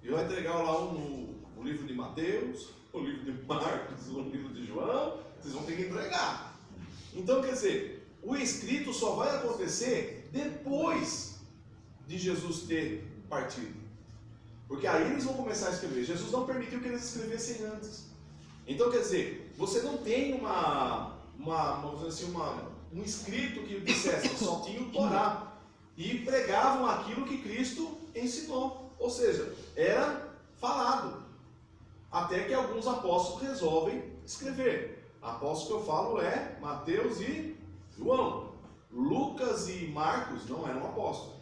E vai entregar lá o livro de Mateus, o livro de Marcos, o livro de João. Vocês vão ter que entregar. Então, quer dizer, o escrito só vai acontecer depois de Jesus ter partido. Porque aí eles vão começar a escrever. Jesus não permitiu que eles escrevessem antes. Então, quer dizer, você não tem vamos dizer assim, um escrito que dissesse, só tinha o Torá. E pregavam aquilo que Cristo ensinou. Ou seja, era falado. Até que alguns apóstolos resolvem escrever. Apóstolo que eu falo é Mateus e João. Lucas e Marcos não eram apóstolos,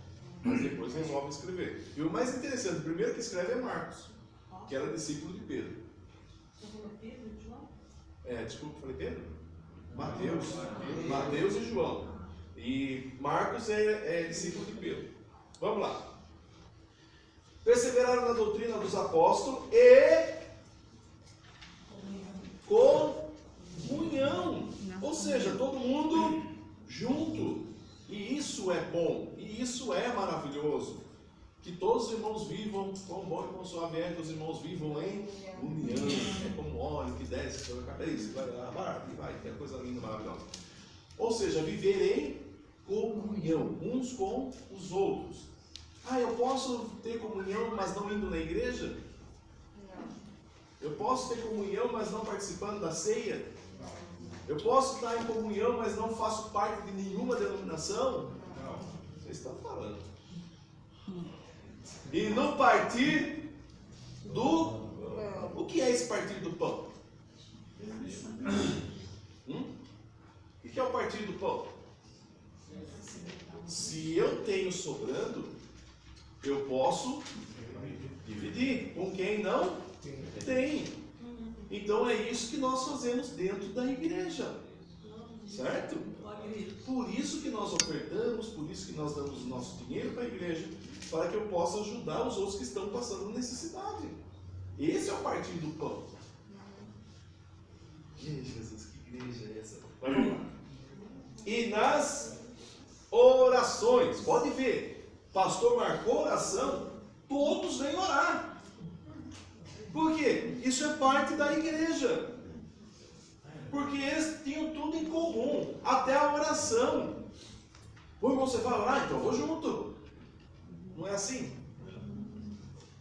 mas depois resolvem escrever. E o mais interessante, o primeiro que escreve é Marcos, que era discípulo de Pedro. Desculpa, falei Pedro? Mateus e João. E Marcos é discípulo de Pedro. Vamos lá. Perseveraram na doutrina dos apóstolos e comunhão. Ou seja, todo mundo junto. E isso é bom. E isso é maravilhoso. Que todos os irmãos vivam, quão bom e quão suave é que os irmãos vivam em união. É como óleo que desce sobre a cabeça, vai, que é coisa linda, maravilhosa. Ou seja, viver em comunhão, uns com os outros. Eu posso ter comunhão, mas não indo na igreja? Eu posso ter comunhão, mas não participando da ceia? Eu posso estar em comunhão, mas não faço parte de nenhuma denominação? Não. Vocês estão falando. E no partir do... O que é esse partir do pão? O que é o partir do pão? Se eu tenho sobrando, eu posso dividir com quem não tem. Então é isso que nós fazemos dentro da igreja. Certo? Por isso que nós ofertamos, por isso que nós damos o nosso dinheiro para a igreja, para que eu possa ajudar os outros que estão passando necessidade. Esse é o partir do pão. Jesus, que igreja é essa? Vamos lá. E nas orações, pode ver, pastor marcou oração, todos vêm orar. Por quê? Isso é parte da igreja. Porque eles tinham tudo em comum, até a oração. O irmão, você vai orar? Então eu vou junto. Não é assim?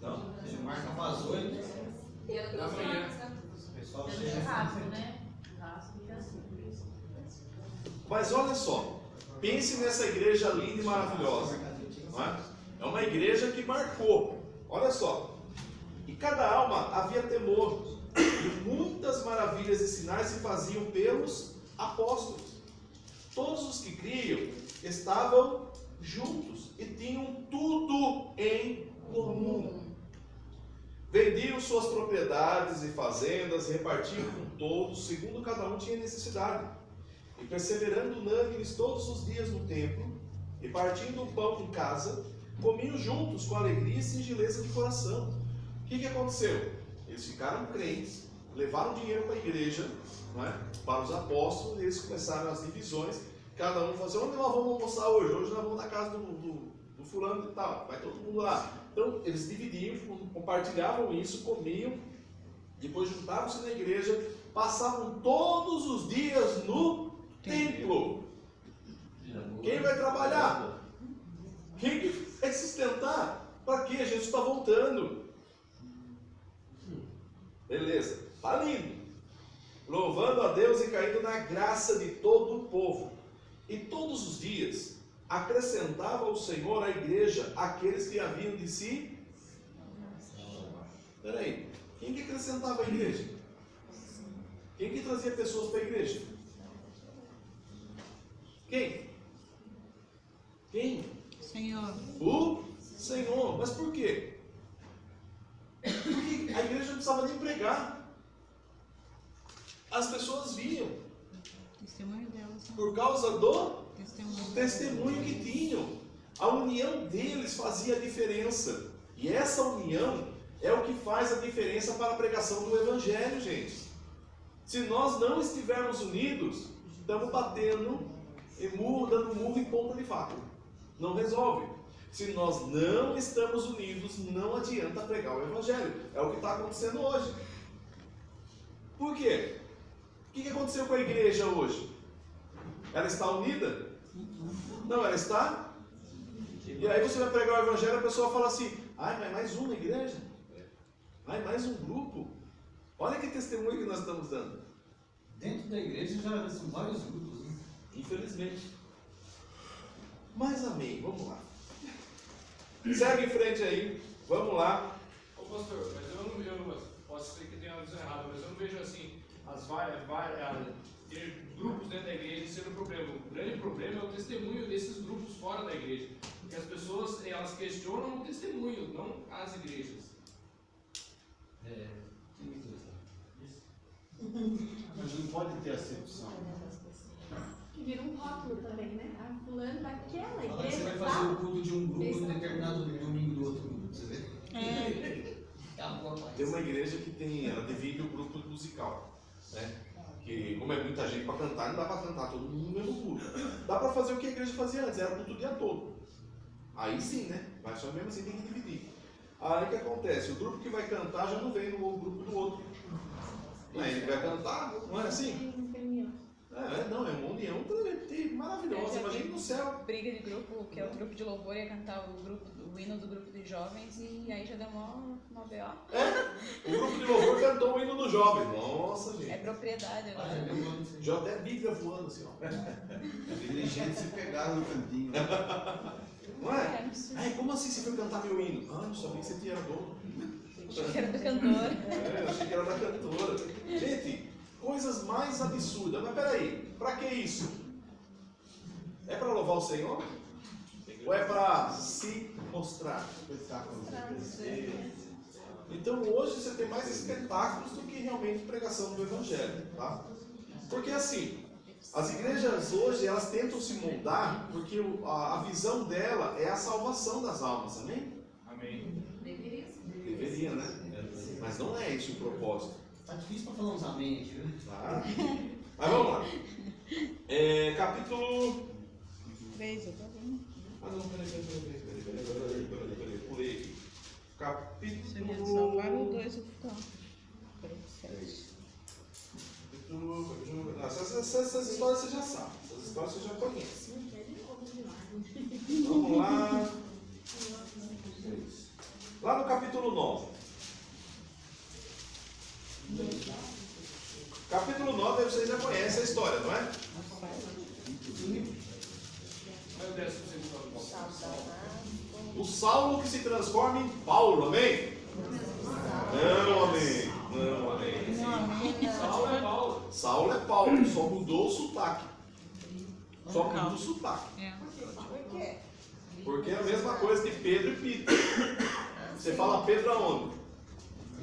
Não. Você marca para as 8 da manhã. O pessoal chega rápido, né? Mas olha só, pense nessa igreja linda e maravilhosa. Não é? É uma igreja que marcou. Olha só. Em cada alma havia temor, e muitas maravilhas e sinais se faziam pelos apóstolos. Todos os que criam estavam juntos e tinham tudo em comum. Vendiam suas propriedades e fazendas, repartiam com todos, segundo cada um tinha necessidade. E perseverando unânimes todos os dias no templo, e partindo o pão em casa, comiam juntos com alegria e singeleza de coração. O que aconteceu? Eles ficaram crentes, levaram dinheiro para a igreja, não é? Para os apóstolos, e eles começaram as divisões. Cada um falou assim: onde nós vamos almoçar hoje? Hoje nós vamos na casa do fulano e tal, vai todo mundo lá. Então eles dividiam, compartilhavam isso, comiam, depois juntavam-se na igreja, passavam todos os dias no templo. Quem vai trabalhar? Quem que vai sustentar? Para quê? Jesus está voltando. Beleza, está lindo. Louvando a Deus e caindo na graça de todo o povo. E todos os dias acrescentava o Senhor à igreja aqueles que haviam de si. Espera aí, quem que acrescentava a igreja? Quem que trazia pessoas para a igreja? Quem? Senhor. O Senhor. Mas por quê? Porque a igreja não precisava nem pregar. As pessoas vinham Testemunho delas. por causa do testemunho que tinham. A união deles fazia a diferença. E essa união é o que faz a diferença para a pregação do Evangelho, gente. Se nós não estivermos unidos, estamos batendo dando murro em ponta de faca. Não resolve. Se nós não estamos unidos, não adianta pregar o Evangelho. É o que está acontecendo hoje. Por quê? O que aconteceu com a igreja hoje? Ela está unida? Não, ela está. E aí você vai pregar o Evangelho, a pessoa fala assim: ai, mas mais uma igreja? Ai, mais um grupo? Olha que testemunho que nós estamos dando. Dentro da igreja já são vários grupos, né? Infelizmente. Mas amém, vamos lá. Segue em frente aí, vamos lá. Ô pastor, mas eu não posso ser que tenha uma visão errada, mas eu não vejo assim, ter grupos dentro da igreja sendo o problema. O grande problema é o testemunho desses grupos fora da igreja. Porque as pessoas, elas questionam o testemunho, não as igrejas. Mas não pode ter acepção. Que vira um rótulo também, né? Ah, fulano daquela Agora igreja. você vai fazer o culto de um grupo em determinado domingo do outro grupo, você vê? Tem uma igreja que ela divide o grupo musical, né? Que como é muita gente para cantar, não dá para cantar todo mundo no mesmo culto. Dá para fazer o que a igreja fazia antes, era culto o dia todo. Aí sim, né? Mas só mesmo assim tem que dividir. Aí o que acontece? O grupo que vai cantar já não vem no grupo do outro. Aí ele vai cantar, não é assim? Não, é uma união maravilhosa. Imagina no céu. Briga de grupo, que é o grupo de louvor, ia cantar o hino do grupo de jovens e aí já deu uma B.O. O grupo de louvor cantou o hino do jovem. Nossa, gente. É propriedade agora. Já até Bíblia voando assim, ó. Os dirigentes se pegaram no cantinho. Não é? Ai, como assim você foi cantar meu hino? Ah, não sabia que você tinha dono. Achei que era do cantor. Achei que era da cantora. Gente, coisas mais absurdas. Mas peraí, pra que isso? É para louvar o Senhor? Ou é para se mostrar? Então hoje você tem mais espetáculos do que realmente pregação do Evangelho, tá? Porque assim, as igrejas hoje elas tentam se moldar porque a visão dela é a salvação das almas, amém? Amém. Deveria, né? Mas não é esse o propósito. Tá difícil para falar uns amém aqui, né? Tá? Mas vamos lá. Capítulo. 3, eu tô vendo. Ah não, peraí, pulei aqui. Você me Capítulo. salvaram o 2 eu ficar. Essas histórias você já sabe. Essas histórias você já conhece. Vamos lá. Lá no capítulo 9. Capítulo 9 vocês já conhecem a história, não é? Aí o 12º. O Saulo que se transforma em Paulo, amém? Não, amém. Não, amém. Saulo é Paulo. Saulo é Paulo, só mudou o sotaque. Só mudou o sotaque. É. Porque é a mesma coisa de Pedro e Peter. Você fala Pedro aonde?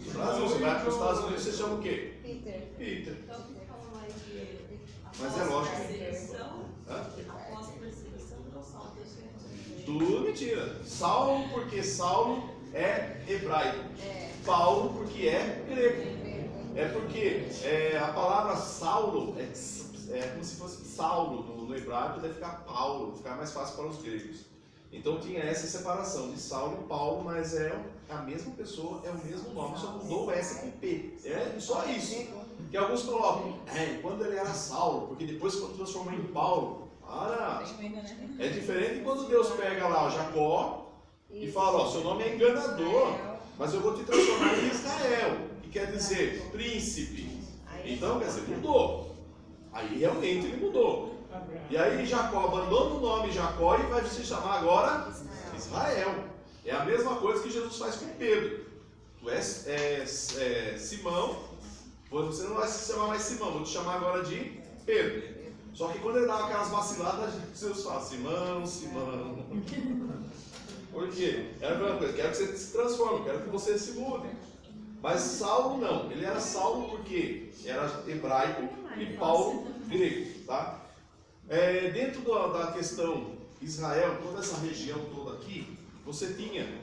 No Brasil, você vai para os Estados Unidos, você chama o quê? Peter. Peter. Então, que fala mais de Mas é lógico. perseguição, Hã? após perseguição, não salta esse Tudo mentira. Saulo, porque Saulo é hebraico. Paulo, porque é grego. É porque a palavra Saulo é como se fosse Saulo no hebraico, deve ficar Paulo, ficar mais fácil para os gregos. Então tinha essa separação de Saulo e Paulo, mas é a mesma pessoa, é o mesmo nome, só mudou o S com P. É só isso. Que alguns colocam, quando ele era Saulo, porque depois quando transformou em Paulo. É diferente quando Deus pega lá Jacó e fala, ó, seu nome é enganador, mas eu vou te transformar em Israel, que quer dizer príncipe. Então, quer dizer, mudou. Aí realmente ele mudou. E aí Jacó abandona o nome Jacó e vai se chamar agora Israel. É a mesma coisa que Jesus faz com Pedro. Tu és Simão, você não vai se chamar mais Simão, vou te chamar agora de Pedro. Só que quando ele dá aquelas vaciladas, Jesus fala, Simão. Por quê? Era a mesma coisa, quero que você se transforme, quero que você se mude. Mas Saulo não, ele era Saulo porque era hebraico e Paulo grego, tá? Dentro da questão Israel, toda essa região toda aqui, você tinha,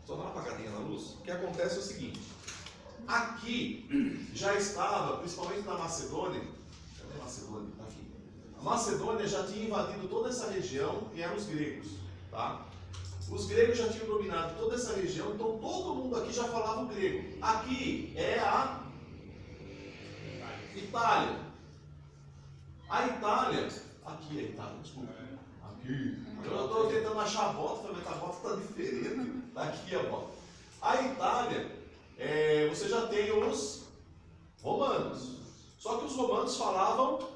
só dá uma apagadinha na luz, o que acontece é o seguinte, aqui já estava, principalmente na Macedônia, cadê a Macedônia? Tá aqui. A Macedônia já tinha invadido toda essa região e eram os gregos, tá? Os gregos já tinham dominado toda essa região, então todo mundo aqui já falava o grego. Aqui é a Itália. A Itália, aqui é a Itália, desculpa. Aqui. Eu estou tentando achar a bota, mas a bota está diferente. Está aqui a bota. A Itália, você já tem os romanos. Só que os romanos falavam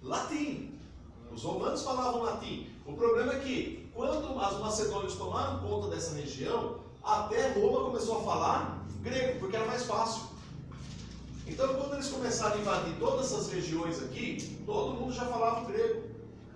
latim. Os romanos falavam latim. O problema é que, quando as macedônios tomaram conta dessa região, até Roma começou a falar grego, porque era mais fácil. Então, quando eles começaram a invadir todas essas regiões aqui, todo mundo já falava grego.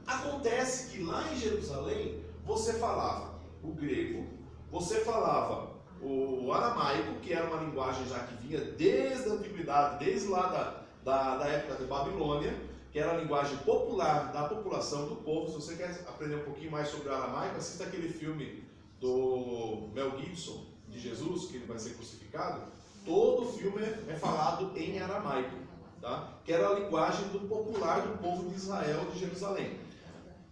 Acontece que lá em Jerusalém, você falava o grego, você falava o aramaico, que era uma linguagem já que vinha desde a antiguidade, desde lá da época da Babilônia, que era a linguagem popular da população, do povo. Se você quer aprender um pouquinho mais sobre o aramaico, assista aquele filme do Mel Gibson, de Jesus, que ele vai ser crucificado. Todo o filme é falado em aramaico, tá? Que era a linguagem do popular do povo de Israel, de Jerusalém.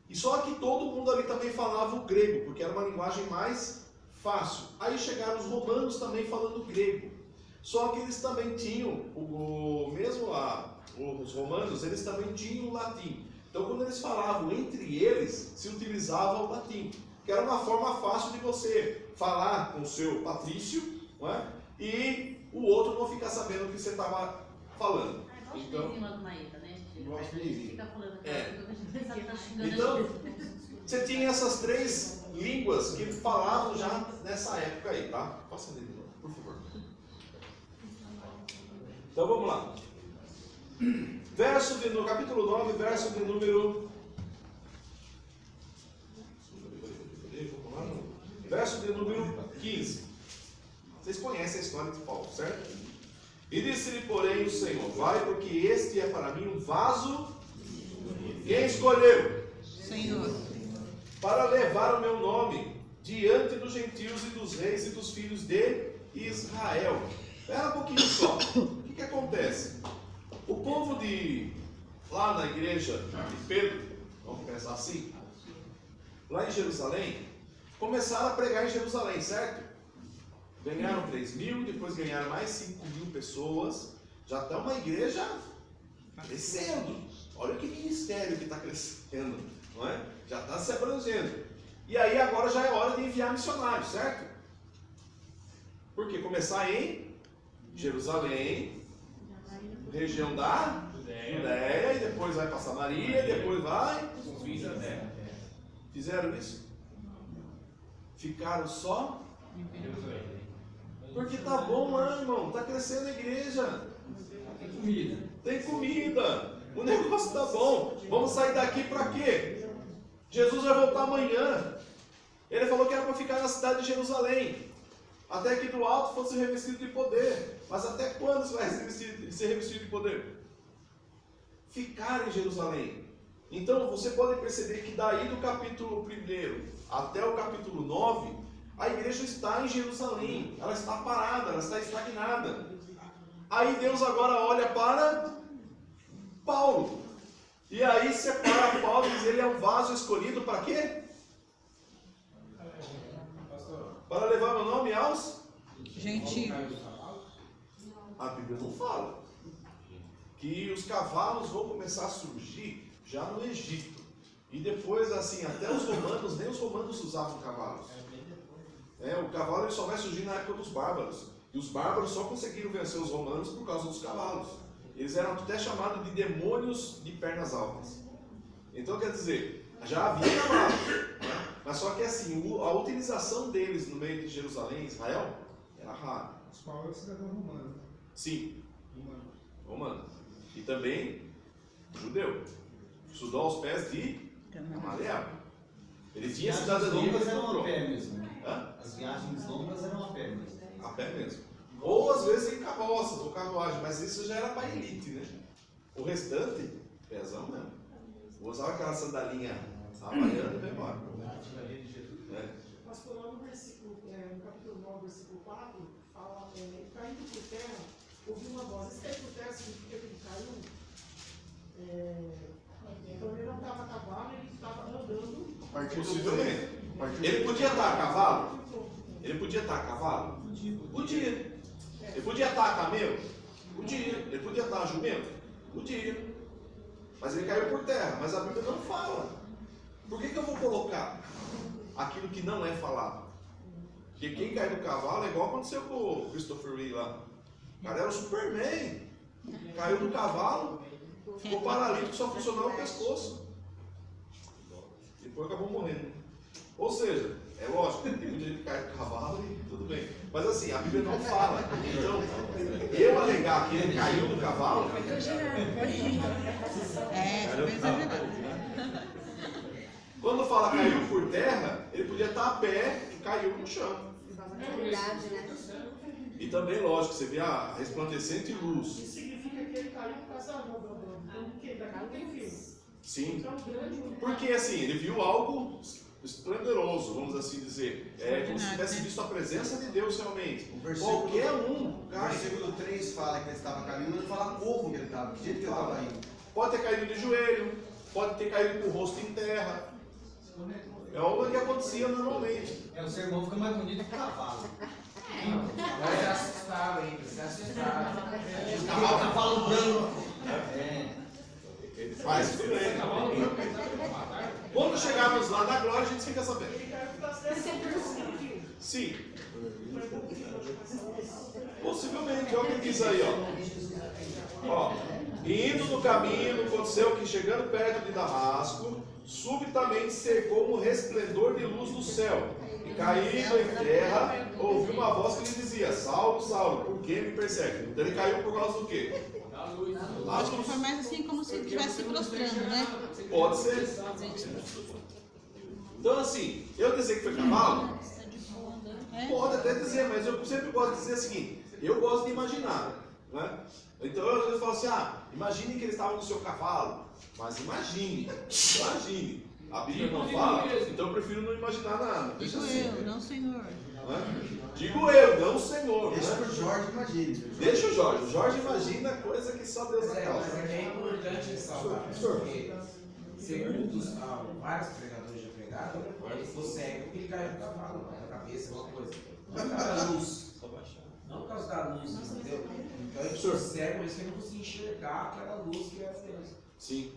E só que todo mundo ali também falava o grego, porque era uma linguagem mais fácil. Aí chegaram os romanos também falando grego. Só que eles também tinham, os romanos, eles também tinham o latim. Então, quando eles falavam entre eles, se utilizava o latim, que era uma forma fácil de você falar com o seu patrício, não é? E o outro não ficar sabendo o que você estava falando. Então, então, você tinha essas três línguas que falavam já nessa época aí, tá? Posso ler de novo, por favor? Então vamos lá. No capítulo 9, verso de número. Verso de número 15. Vocês conhecem a história de Paulo, certo? E disse-lhe, porém, o Senhor: vai, porque este é para mim um vaso. Quem escolheu? Senhor. Para levar o meu nome diante dos gentios e dos reis e dos filhos de Israel. Espera um pouquinho só. O que acontece? O povo lá na igreja de Pedro, vamos pensar assim, lá em Jerusalém, começaram a pregar em Jerusalém, certo? Ganharam 3.000, depois ganharam mais 5.000 pessoas. Já está uma igreja crescendo. Olha que ministério que está crescendo, não é? Já está se abrangendo. E aí agora já é hora de enviar missionários, certo? Porque começar em Jerusalém, região da Judéia, e depois vai para Samaria, e depois vai. Fizeram isso? Ficaram só? Porque tá bom lá, irmão, tá crescendo a igreja. Tem comida. Tem comida. O negócio tá bom. Vamos sair daqui para quê? Jesus vai voltar amanhã. Ele falou que era para ficar na cidade de Jerusalém, até que do alto fosse revestido de poder. Mas até quando você vai ser revestido de poder? Ficar em Jerusalém. Então você pode perceber que daí do capítulo 1 até o capítulo 9, a igreja está em Jerusalém. Ela está parada, ela está estagnada. Aí Deus agora olha para Paulo. E aí separa Paulo e diz: ele é um vaso escolhido para quê? Para levar meu nome aos Gentios. A Bíblia não fala que os cavalos vão começar a surgir já no Egito. E depois, assim, até os romanos, nem os romanos usavam cavalos. O cavalo ele só vai surgir na época dos bárbaros. E os bárbaros só conseguiram vencer os romanos por causa dos cavalos. Eles eram até chamados de demônios de pernas altas. Então, quer dizer, já havia cavalos, né? Mas só que assim, a utilização deles no meio de Jerusalém, Israel, era rara. Os Paulo é cidadão romano. Sim, romano. E também judeu. Estudou aos pés de Gamaliel. Ele tinha cidadania. As viagens longas eram a pé mesmo. Hã? As viagens longas eram a pé mesmo. A pé mesmo. Ou às vezes em carroças ou carruagem, mas isso já era para elite, né? O restante, pezão mesmo. Usava aquela sandalinha havaiana e vai embora. Pastor, lá no versículo, no capítulo 9, versículo 4, fala, caindo por terra, ouviu uma voz. Esse cair por terra significa que ele caiu. Então ele não estava a cavalo, ele estava andando. Possivelmente. Ele podia estar a cavalo? Ele podia estar a cavalo? Podia. Ele podia estar a camelo? Podia. Ele podia estar a jumento? Podia. Mas ele caiu por terra. Mas a Bíblia não fala. Por que eu vou colocar aquilo que não é falado? Porque quem cai do cavalo é igual aconteceu com o Christopher Lee lá. O cara era o Superman. Caiu do cavalo, ficou paralítico, só funcionava o pescoço. Depois acabou morrendo. Ou seja, é lógico, tem muita gente que cai do cavalo e tudo bem. Mas assim, a Bíblia não fala. Então, eu alegar que ele caiu do cavalo. Quando fala caiu por terra, ele podia estar a pé e caiu no chão. E também, lógico, você vê a resplandecente luz. Isso significa que ele caiu por causa do que? Daquilo que ele viu. Sim. Porque assim, ele viu algo esplendoroso, vamos assim dizer. É como se tivesse visto a presença de Deus realmente. Qualquer um. O versículo 3 fala que ele estava caminhando, não fala como que ele estava, que jeito que ele estava indo. Pode ter caído de joelho, pode ter caído com o rosto em terra. É algo que acontecia normalmente. O sermão fica mais bonito que o cavalo. Vai se assustar ainda, se assustar. O cavalo branco. Ele faz tudo bem. Quando chegarmos lá na glória, a gente fica sabendo. Sim. Possivelmente, olha o que diz aí, ó. Indo no caminho, aconteceu que chegando perto de Damasco, subitamente cercou um resplendor de luz do céu. E caindo em terra, ouviu uma voz que lhe dizia: Saulo, Saulo, por que me persegue? Então ele caiu por causa do quê? Acho que foi mais assim como se estivesse se prostrando, né? Pode ser. Então assim, eu dizer que foi cavalo? Pode até dizer, mas eu sempre gosto de dizer o seguinte: eu gosto de imaginar, né? Então eu às vezes falo assim: imagine que ele estava no seu cavalo. Mas imagine. A Bíblia não fala, então eu prefiro não imaginar nada. Digo eu, não Senhor. Digo eu, não o Senhor. Deixa o Jorge imagine. Deixa o Jorge. O Jorge imagina coisa que só Deus Mas causa. é importante ressaltar, porque segundo vários pregadores já pregaram, ele ficou cego porque ele caiu do cavalo, na cabeça, alguma coisa. Não por causa da luz. Não por causa da luz, entendeu? Então ele ficou cego, mas ele não conseguia enxergar aquela luz que era Deus. Sim.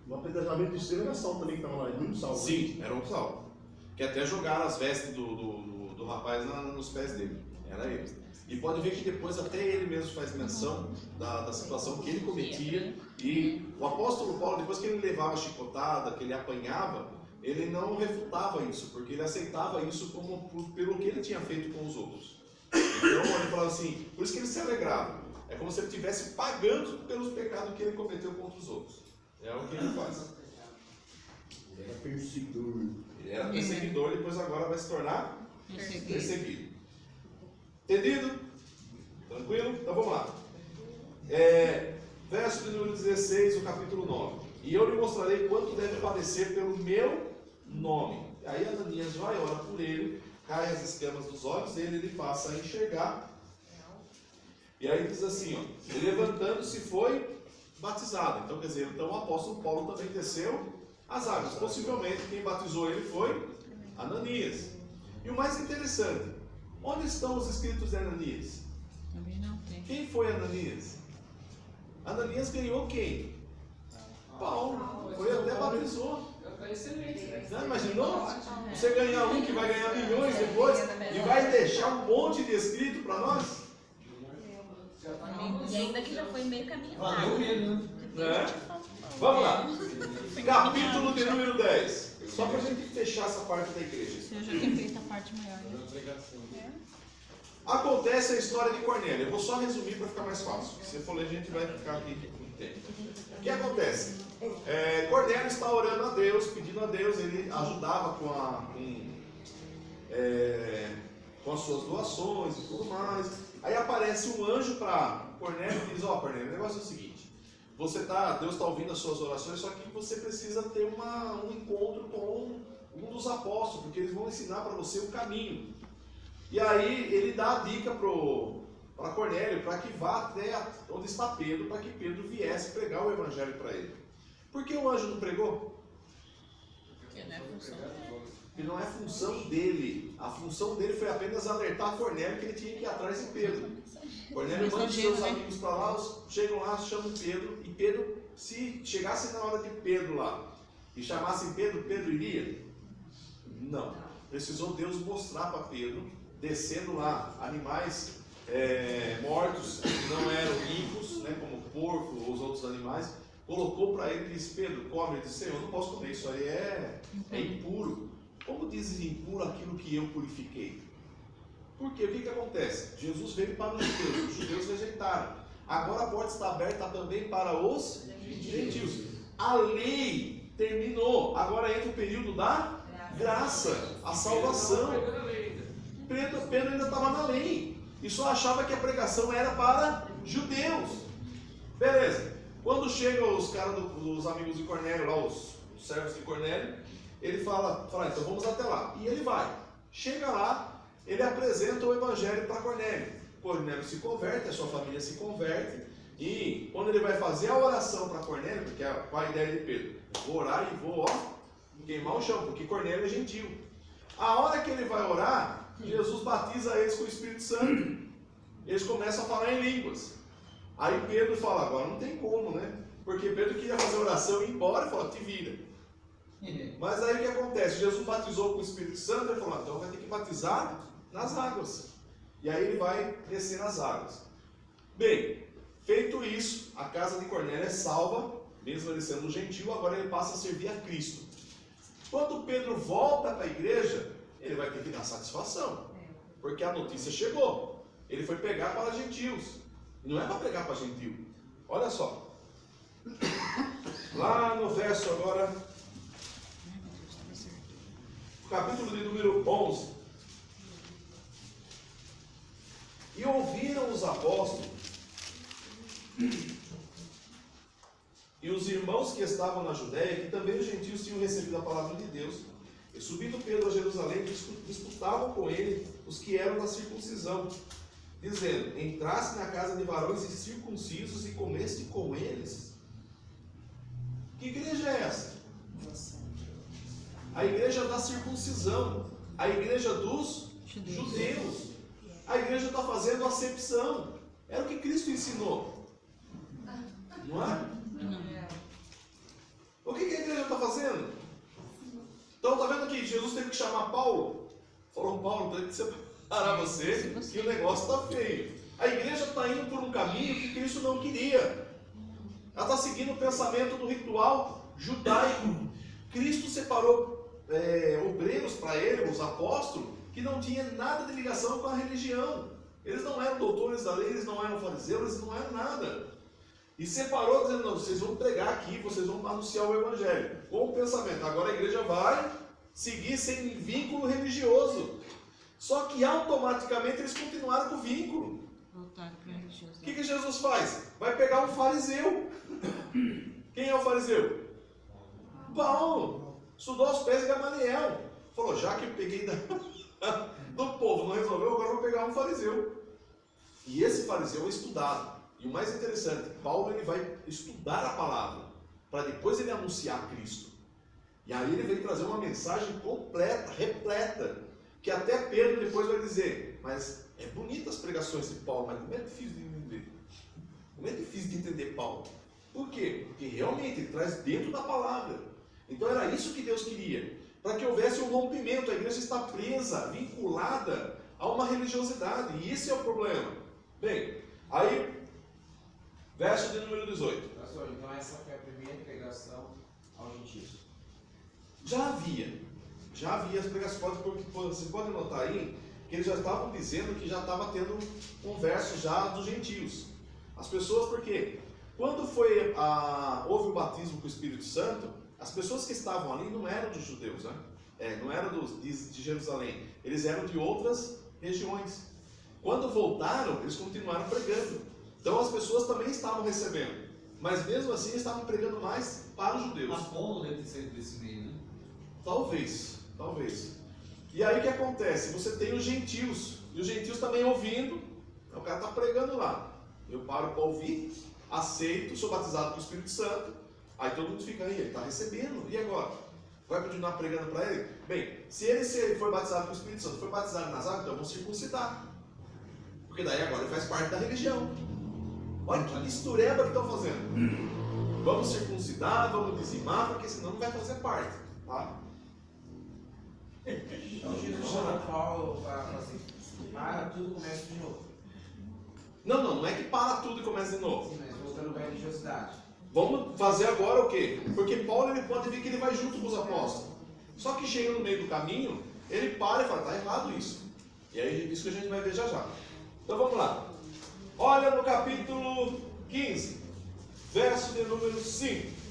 O apedrejamento de estrela era Saulo também que estava lá, e muito Saulo. Sim, era um Saulo. Que até jogaram as vestes do rapaz nos pés dele. Era ele. E pode ver que depois até ele mesmo faz menção da situação que ele cometia. E o apóstolo Paulo, depois que ele levava a chicotada, que ele apanhava, ele não refutava isso, porque ele aceitava isso pelo que ele tinha feito com os outros. Então ele falava assim, por isso que ele se alegrava. É como se ele estivesse pagando pelos pecados que ele cometeu contra os outros. É o que ele faz. Ele era perseguidor. Ele era perseguidor, depois agora vai se tornar perseguido. Entendido? Tranquilo? Então vamos lá. Verso de número 16, o capítulo 9. E eu lhe mostrarei quanto deve padecer pelo meu nome. Aí Ananias vai, ora por ele, cai as escamas dos olhos dele, ele passa a enxergar. E aí diz assim, ó, levantando-se foi batizado. Então quer dizer, então o apóstolo Paulo também desceu as águas. Possivelmente quem batizou ele foi Ananias. E o mais interessante, onde estão os escritos de Ananias? Também não tem. Quem foi Ananias? Ananias ganhou quem? Paulo. Foi até batizou. Não, imaginou? Você ganhar um que vai ganhar milhões depois e vai deixar um monte de escrito para nós? E ainda que já foi meio caminho. Valeu mesmo, né? Vamos lá. Capítulo de número 10. Só para a gente fechar essa parte da igreja. Eu já tinha feito a parte maior, né? Acontece a história de Cornélio. Eu vou só resumir para ficar mais fácil. Se for ler, a gente vai ficar aqui muito tempo. O que acontece? Cornélio está orando a Deus, pedindo a Deus. Ele ajudava com as suas doações e tudo mais. Aí aparece um anjo para Cornélio e diz: Cornélio, o negócio é o seguinte. Deus está ouvindo as suas orações, só que você precisa ter um encontro com um dos apóstolos, porque eles vão ensinar para você o caminho. E aí ele dá a dica para Cornélio, para que vá até onde está Pedro, para que Pedro viesse pregar o evangelho para ele. Por que o anjo não pregou? Porque não é função dele. Porque não é função dele. A função dele foi apenas alertar Cornélio que ele tinha que ir atrás de Pedro. Cornélio manda os seus amigos para lá, chegam lá, chamam Pedro, e Pedro, se chegasse na hora de Pedro lá e chamassem Pedro, Pedro iria? Não. Precisou Deus mostrar para Pedro, descendo lá animais mortos, que não eram limpos, né, como o porco ou os outros animais, colocou para ele e disse: Pedro, come. Ele disse: Senhor, eu não posso comer, isso aí é impuro. Como dizes impuro aquilo que eu purifiquei? Porque o que acontece? Jesus veio para os judeus rejeitaram. Agora a porta está aberta também para os gentios. A lei terminou, agora entra o período da graça, a salvação. Pedro ainda estava na lei e só achava que a pregação era para judeus. Beleza. Quando chegam os caras dos amigos de Cornélio, lá os servos de Cornélio, ele fala, então vamos até lá. E ele vai. Chega lá, ele apresenta o evangelho para Cornélio. Cornélio se converte, a sua família se converte. E quando ele vai fazer a oração para Cornélio, porque qual a ideia de Pedro? Vou orar e vou queimar o chão, porque Cornélio é gentil. A hora que ele vai orar, Jesus batiza eles com o Espírito Santo. Eles começam a falar em línguas. Aí Pedro fala: agora não tem como, né? Porque Pedro queria fazer a oração e ir embora e falou: te vira. Mas aí o que acontece? Jesus batizou com o Espírito Santo e falou: então vai ter que batizar nas águas. E aí ele vai descer nas águas. Bem, feito isso, a casa de Cornélio é salva, mesmo ele sendo gentil, agora ele passa a servir a Cristo. Quando Pedro volta para a igreja, ele vai ter que dar satisfação, porque a notícia chegou. Ele foi pregar para gentios, não é para pregar para gentil. Olha só, lá no verso agora, capítulo de número 11. E ouviram os apóstolos e os irmãos que estavam na Judéia, que também os gentios tinham recebido a palavra de Deus. E subindo Pedro a Jerusalém, disputavam com ele os que eram da circuncisão, dizendo: entraste na casa de varões circuncisos e comeste com eles. Que igreja é essa? A igreja da circuncisão, a igreja dos judeus. A igreja está fazendo acepção. Era o que Cristo ensinou, não é? O que a igreja está fazendo? Então está vendo aqui, Jesus teve que chamar Paulo. Falou: Paulo, tem que separar você, que o negócio está feio. A igreja está indo por um caminho que Cristo não queria. Ela está seguindo o pensamento do ritual judaico. Cristo separou obreiros para ele, os apóstolos, que não tinha nada de ligação com a religião. Eles não eram doutores da lei, eles não eram fariseus, eles não eram nada. E separou dizendo: não, vocês vão pregar aqui, vocês vão anunciar o evangelho. com o pensamento. Agora a igreja vai seguir sem vínculo religioso. Só que automaticamente eles continuaram com o vínculo. Voltaram para a religiosidade. O que Jesus faz? Vai pegar um fariseu. Quem é o fariseu? Paulo. Estudou aos pés de Gamaliel. Falou, já que eu peguei do povo, não resolveu, agora eu vou pegar um fariseu. E esse fariseu é estudado. E o mais interessante, Paulo ele vai estudar a palavra, para depois ele anunciar Cristo. E aí ele vem trazer uma mensagem completa, repleta, que até Pedro depois vai dizer, mas é bonita as pregações de Paulo, mas como é difícil de entender? Como é difícil de entender Paulo? Por quê? Porque realmente ele traz dentro da palavra. Então era isso que Deus queria, para que houvesse um rompimento. A igreja está presa, vinculada a uma religiosidade, e esse é o problema. Bem, aí, verso de número 18. Pastor, então essa foi a primeira pregação aos gentios. Já havia as pregações, porque você pode notar aí, que eles já estavam dizendo que já estava tendo conversa já dos gentios. As pessoas, porque quando houve o batismo com o Espírito Santo, as pessoas que estavam ali não eram dos judeus, né? Não eram de Jerusalém, eles eram de outras regiões. Quando voltaram, eles continuaram pregando. Então as pessoas também estavam recebendo, mas mesmo assim estavam pregando mais para os judeus. Apolo deve ter saído desse meio, né? Talvez. E aí o que acontece? Você tem os gentios, e os gentios também ouvindo, o cara está pregando lá. Eu paro para ouvir, aceito, sou batizado com o Espírito Santo, aí todo mundo fica aí, ele está recebendo, e agora? Vai continuar pregando para ele? Bem, se ele for batizado com o Espírito Santo, for batizado nas águas, então vamos circuncidar. Porque daí agora ele faz parte da religião. Olha que mistureba que estão fazendo. Vamos circuncidar, vamos dizimar, porque senão não vai fazer parte. Tá? Então Jesus chama Paulo para falar assim, para tudo, começa de novo. Não é que para tudo e começa de novo. Sim, mas voltando para a religiosidade. Vamos fazer agora o quê? Porque Paulo ele pode ver que ele vai junto com os apóstolos. Só que chega no meio do caminho, ele para e fala, está errado isso. E aí isso que a gente vai ver já já. Então vamos lá. Olha no capítulo 15, verso de número 5.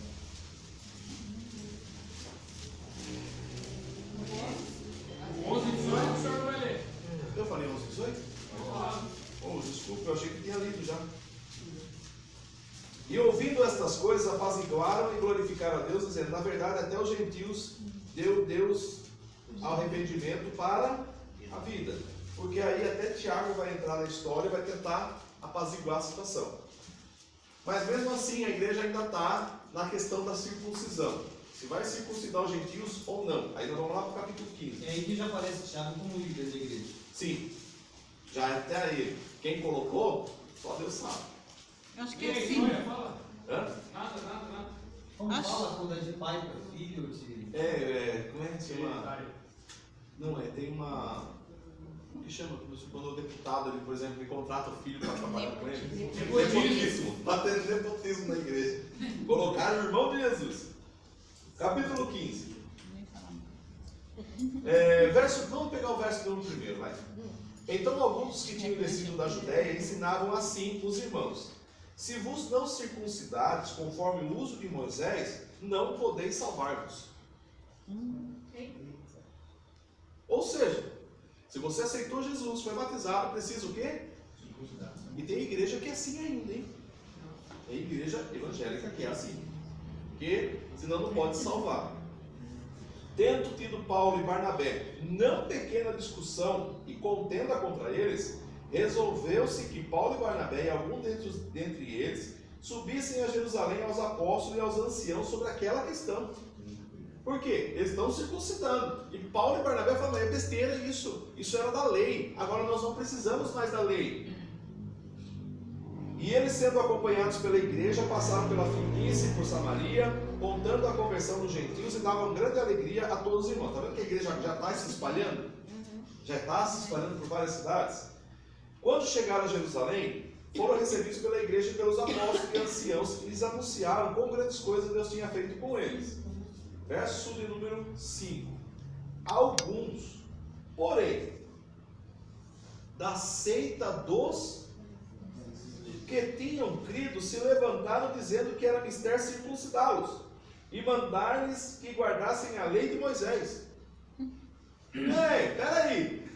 11 e 18 o senhor não vai ler. Eu falei 11 e 18? Oh, desculpa, eu achei que tinha lido já. E ouvindo estas coisas, apaziguaram e glorificaram a Deus, dizendo, na verdade, até os gentios deu Deus arrependimento para a vida. Porque aí até Tiago vai entrar na história e vai tentar apaziguar a situação. Mas mesmo assim, a igreja ainda está na questão da circuncisão. Se vai circuncidar os gentios ou não. Aí nós vamos lá para o capítulo 15. É aí que já aparece Tiago como líder da igreja. Sim. Já é até aí. Quem colocou, só Deus sabe. Eu acho que E é a assim. história fala? Hã? Nada. Como Acho- fala quando é de pai para filho? De... Como é que se chama? Não, tem uma... Como que chama? Quando o deputado, ele, por exemplo, ele contrata o filho para trabalhar com ele. Nepotismo. Está tendo nepotismo na igreja. Colocaram o irmão de Jesus. Capítulo 15. Vamos pegar o verso do primeiro, vai. Então alguns que tinham descido da Judéia ensinavam assim os irmãos: se vos não circuncidares conforme o uso de Moisés, não podeis salvar-vos. Ou seja, se você aceitou Jesus, foi batizado, precisa o quê? E tem igreja que é assim ainda, hein? Tem igreja evangélica que é assim. Porque senão não pode salvar. Tendo tido Paulo e Barnabé não pequena discussão e contenda contra eles, resolveu-se que Paulo e Barnabé e algum dentre eles subissem a Jerusalém aos apóstolos e aos anciãos sobre aquela questão. Por quê? Eles estão circuncidando. E Paulo e Barnabé falam, é besteira isso. Isso era da lei. Agora nós não precisamos mais da lei. E eles, sendo acompanhados pela igreja, passaram pela Fenícia e por Samaria, contando a conversão dos gentios e davam grande alegria a todos os irmãos. Está vendo que a igreja já está se espalhando? Já está se espalhando por várias cidades? Quando chegaram a Jerusalém, foram recebidos pela igreja e pelos apóstolos e anciãos que lhes anunciaram quão grandes coisas Deus tinha feito com eles. Verso de número 5. Alguns, porém, da seita dos que tinham crido, se levantaram dizendo que era mister circuncidá-los. e mandar-lhes que guardassem a lei de Moisés. Ei, peraí.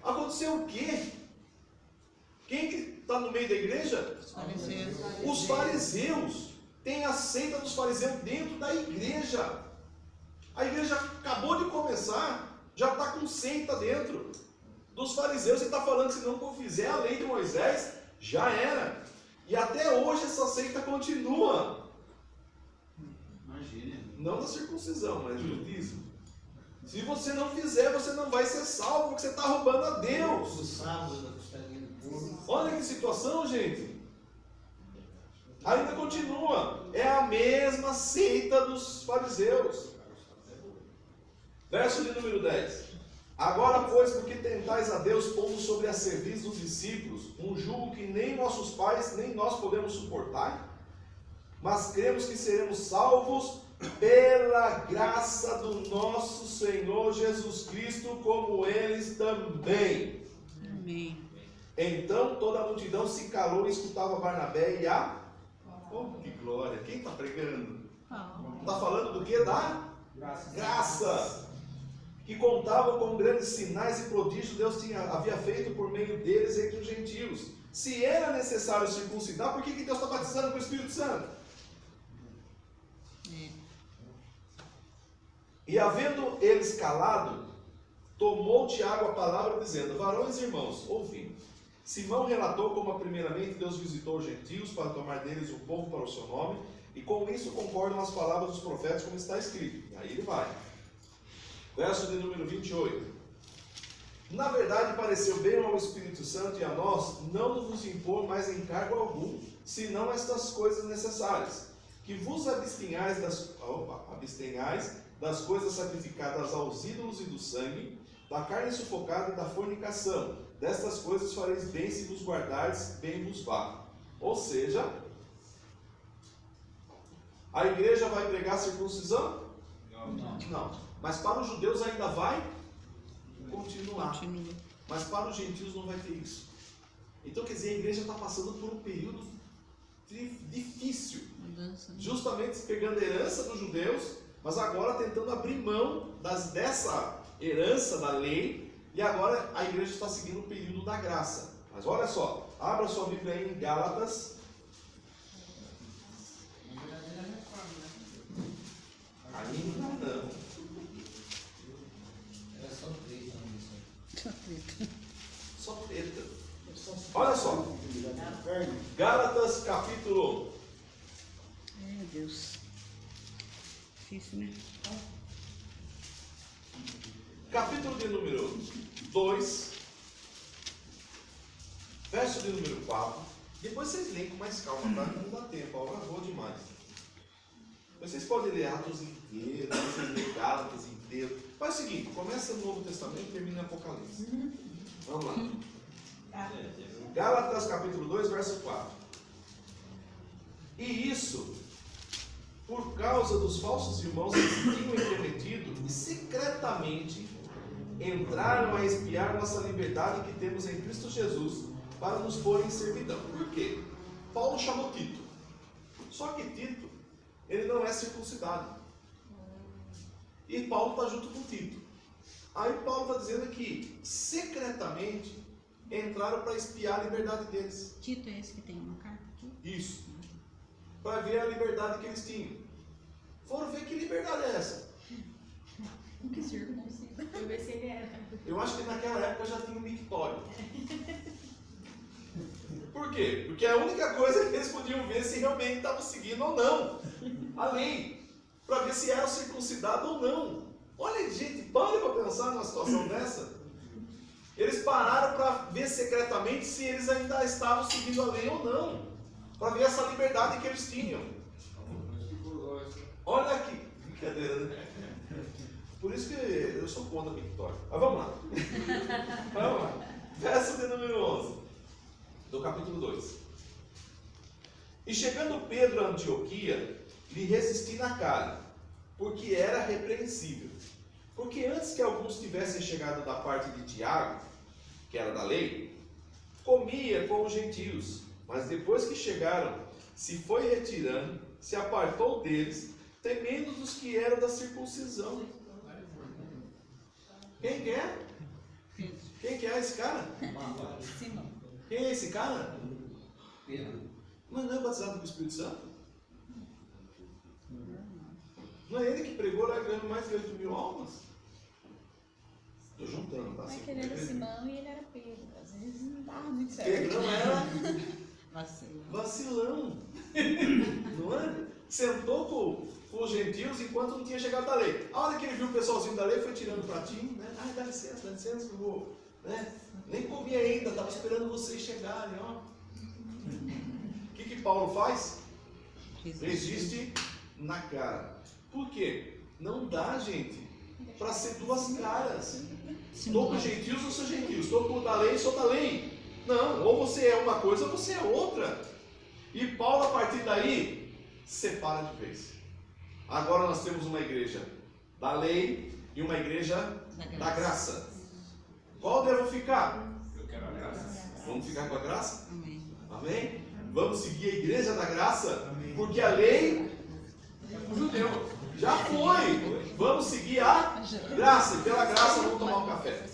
Aconteceu o quê? Quem que está no meio da igreja? Os fariseus. Tem a seita dos fariseus dentro da igreja. A igreja acabou de começar, já está com seita dentro dos fariseus. Você está falando que se não fizer a lei de Moisés, já era. E até hoje essa seita continua. Imagina. Não da circuncisão, mas judaísmo. Se você não fizer, você não vai ser salvo, porque você está roubando a Deus. O sábado da costelinha do porco. Olha que situação, gente. Ainda continua. É a mesma seita dos fariseus. Verso de número 10. Agora, pois, porque tentais a Deus pondo sobre a serviço dos discípulos um jugo que nem nossos pais, nem nós podemos suportar, mas cremos que seremos salvos pela graça do nosso Senhor Jesus Cristo, como eles também. Amém. Então toda a multidão se calou e escutava Barnabé e a... Oh, que glória! Quem está pregando? Está falando do que? Da graça. Que contavam com grandes sinais e prodígios Deus havia feito por meio deles entre os gentios. Se era necessário circuncidar, por que Deus está batizando com o Espírito Santo? E havendo eles calado, tomou Tiago a palavra dizendo: varões e irmãos, ouvi. Simão relatou como primeiramente Deus visitou os gentios para tomar deles um povo para o seu nome, e com isso concordam as palavras dos profetas como está escrito. Aí ele vai. Verso de número 28. Na verdade pareceu bem ao Espírito Santo e a nós não vos impor mais encargo algum, senão estas coisas necessárias, que vos abstenhais das coisas sacrificadas aos ídolos e do sangue, da carne sufocada e da fornicação. Destas coisas fareis bem se vos guardardes, bem vos vá. Ou seja, a igreja vai pregar circuncisão? Não. Mas para os judeus ainda vai continuar. Mas para os gentios não vai ter isso. Então, quer dizer, a igreja está passando por um período difícil. Justamente pegando a herança dos judeus, mas agora tentando abrir mão dessa herança da lei, e agora a igreja está seguindo o período da graça. Mas olha só, abra sua Bíblia aí em Gálatas. Ainda não. Era só treta. Só treta. Olha só. Gálatas capítulo. Meu Deus. Difícil, né? Capítulo de número 2, verso de número 4. Depois vocês leem com mais calma, tá? Não dá tempo, eu vou demais. Vocês podem ler Atos inteiro, vocês ler Gálatas inteiro. Faz o seguinte, começa no Novo Testamento e termina em Apocalipse. Vamos lá. Gálatas capítulo 2, verso 4. E isso, por causa dos falsos irmãos que se tinham entremetido e secretamente entraram a espiar nossa liberdade que temos em Cristo Jesus para nos pôr em servidão. Por quê? Paulo chamou Tito. Só que Tito, ele não é circuncidado. E Paulo está junto com Tito. Aí Paulo está dizendo que secretamente entraram para espiar a liberdade deles. Tito é esse que tem uma carta aqui? Isso. Para ver a liberdade que eles tinham. Foram ver que liberdade é essa. Que circuncisão. Eu ver se ele era. Eu acho que naquela época já tinha um mictório. Por quê? Porque a única coisa que eles podiam ver se realmente estavam seguindo ou não a lei. Para ver se eram circuncidados ou não. Olha, gente, pare para pensar numa situação dessa. Eles pararam para ver secretamente se eles ainda estavam seguindo a lei ou não. Para ver essa liberdade que eles tinham. Olha aqui. Brincadeira, né? Por isso que eu sou contra a victória. Mas vamos lá. Vamos lá. Verso de número 11. Do capítulo 2. E chegando Pedro a Antioquia, lhe resisti na carne, porque era repreensível. Porque antes que alguns tivessem chegado da parte de Tiago, que era da lei, comia com os gentios. Mas depois que chegaram, se foi retirando se apartou deles, temendo dos que eram da circuncisão. Quem que é? Quem que é esse cara? Simão. Quem é esse cara? Pedro. Mas não é batizado com o Espírito Santo? Não é ele que pregou lá ganhando mais de 8.000 almas? Estou juntando, tá? Mas que ele era Simão e ele era Pedro. Às vezes não dava muito certo. Pedrão era Vacilão. vacilão. Não é? Sentou com os gentios enquanto não tinha chegado a lei. A hora que ele viu o pessoalzinho da lei, foi tirando o pratinho, né? Ai, dá licença, que eu vou. Né? Nem comi ainda, estava esperando vocês chegarem, ó. O que Paulo faz? Resiste na cara. Por quê? Não dá, gente, para ser duas caras. Estou com os gentios ou sou gentio? Estou com o da lei, sou da lei. Não, ou você é uma coisa ou você é outra. E Paulo, a partir daí, separa de vez. Agora nós temos uma igreja da lei e uma igreja da graça. Qual devo ficar? Eu quero a graça. Vamos ficar com a graça? Amém. Amém? Vamos seguir a igreja da graça? Porque a lei O judeu. já foi. Vamos seguir a graça. E pela graça vamos tomar um café.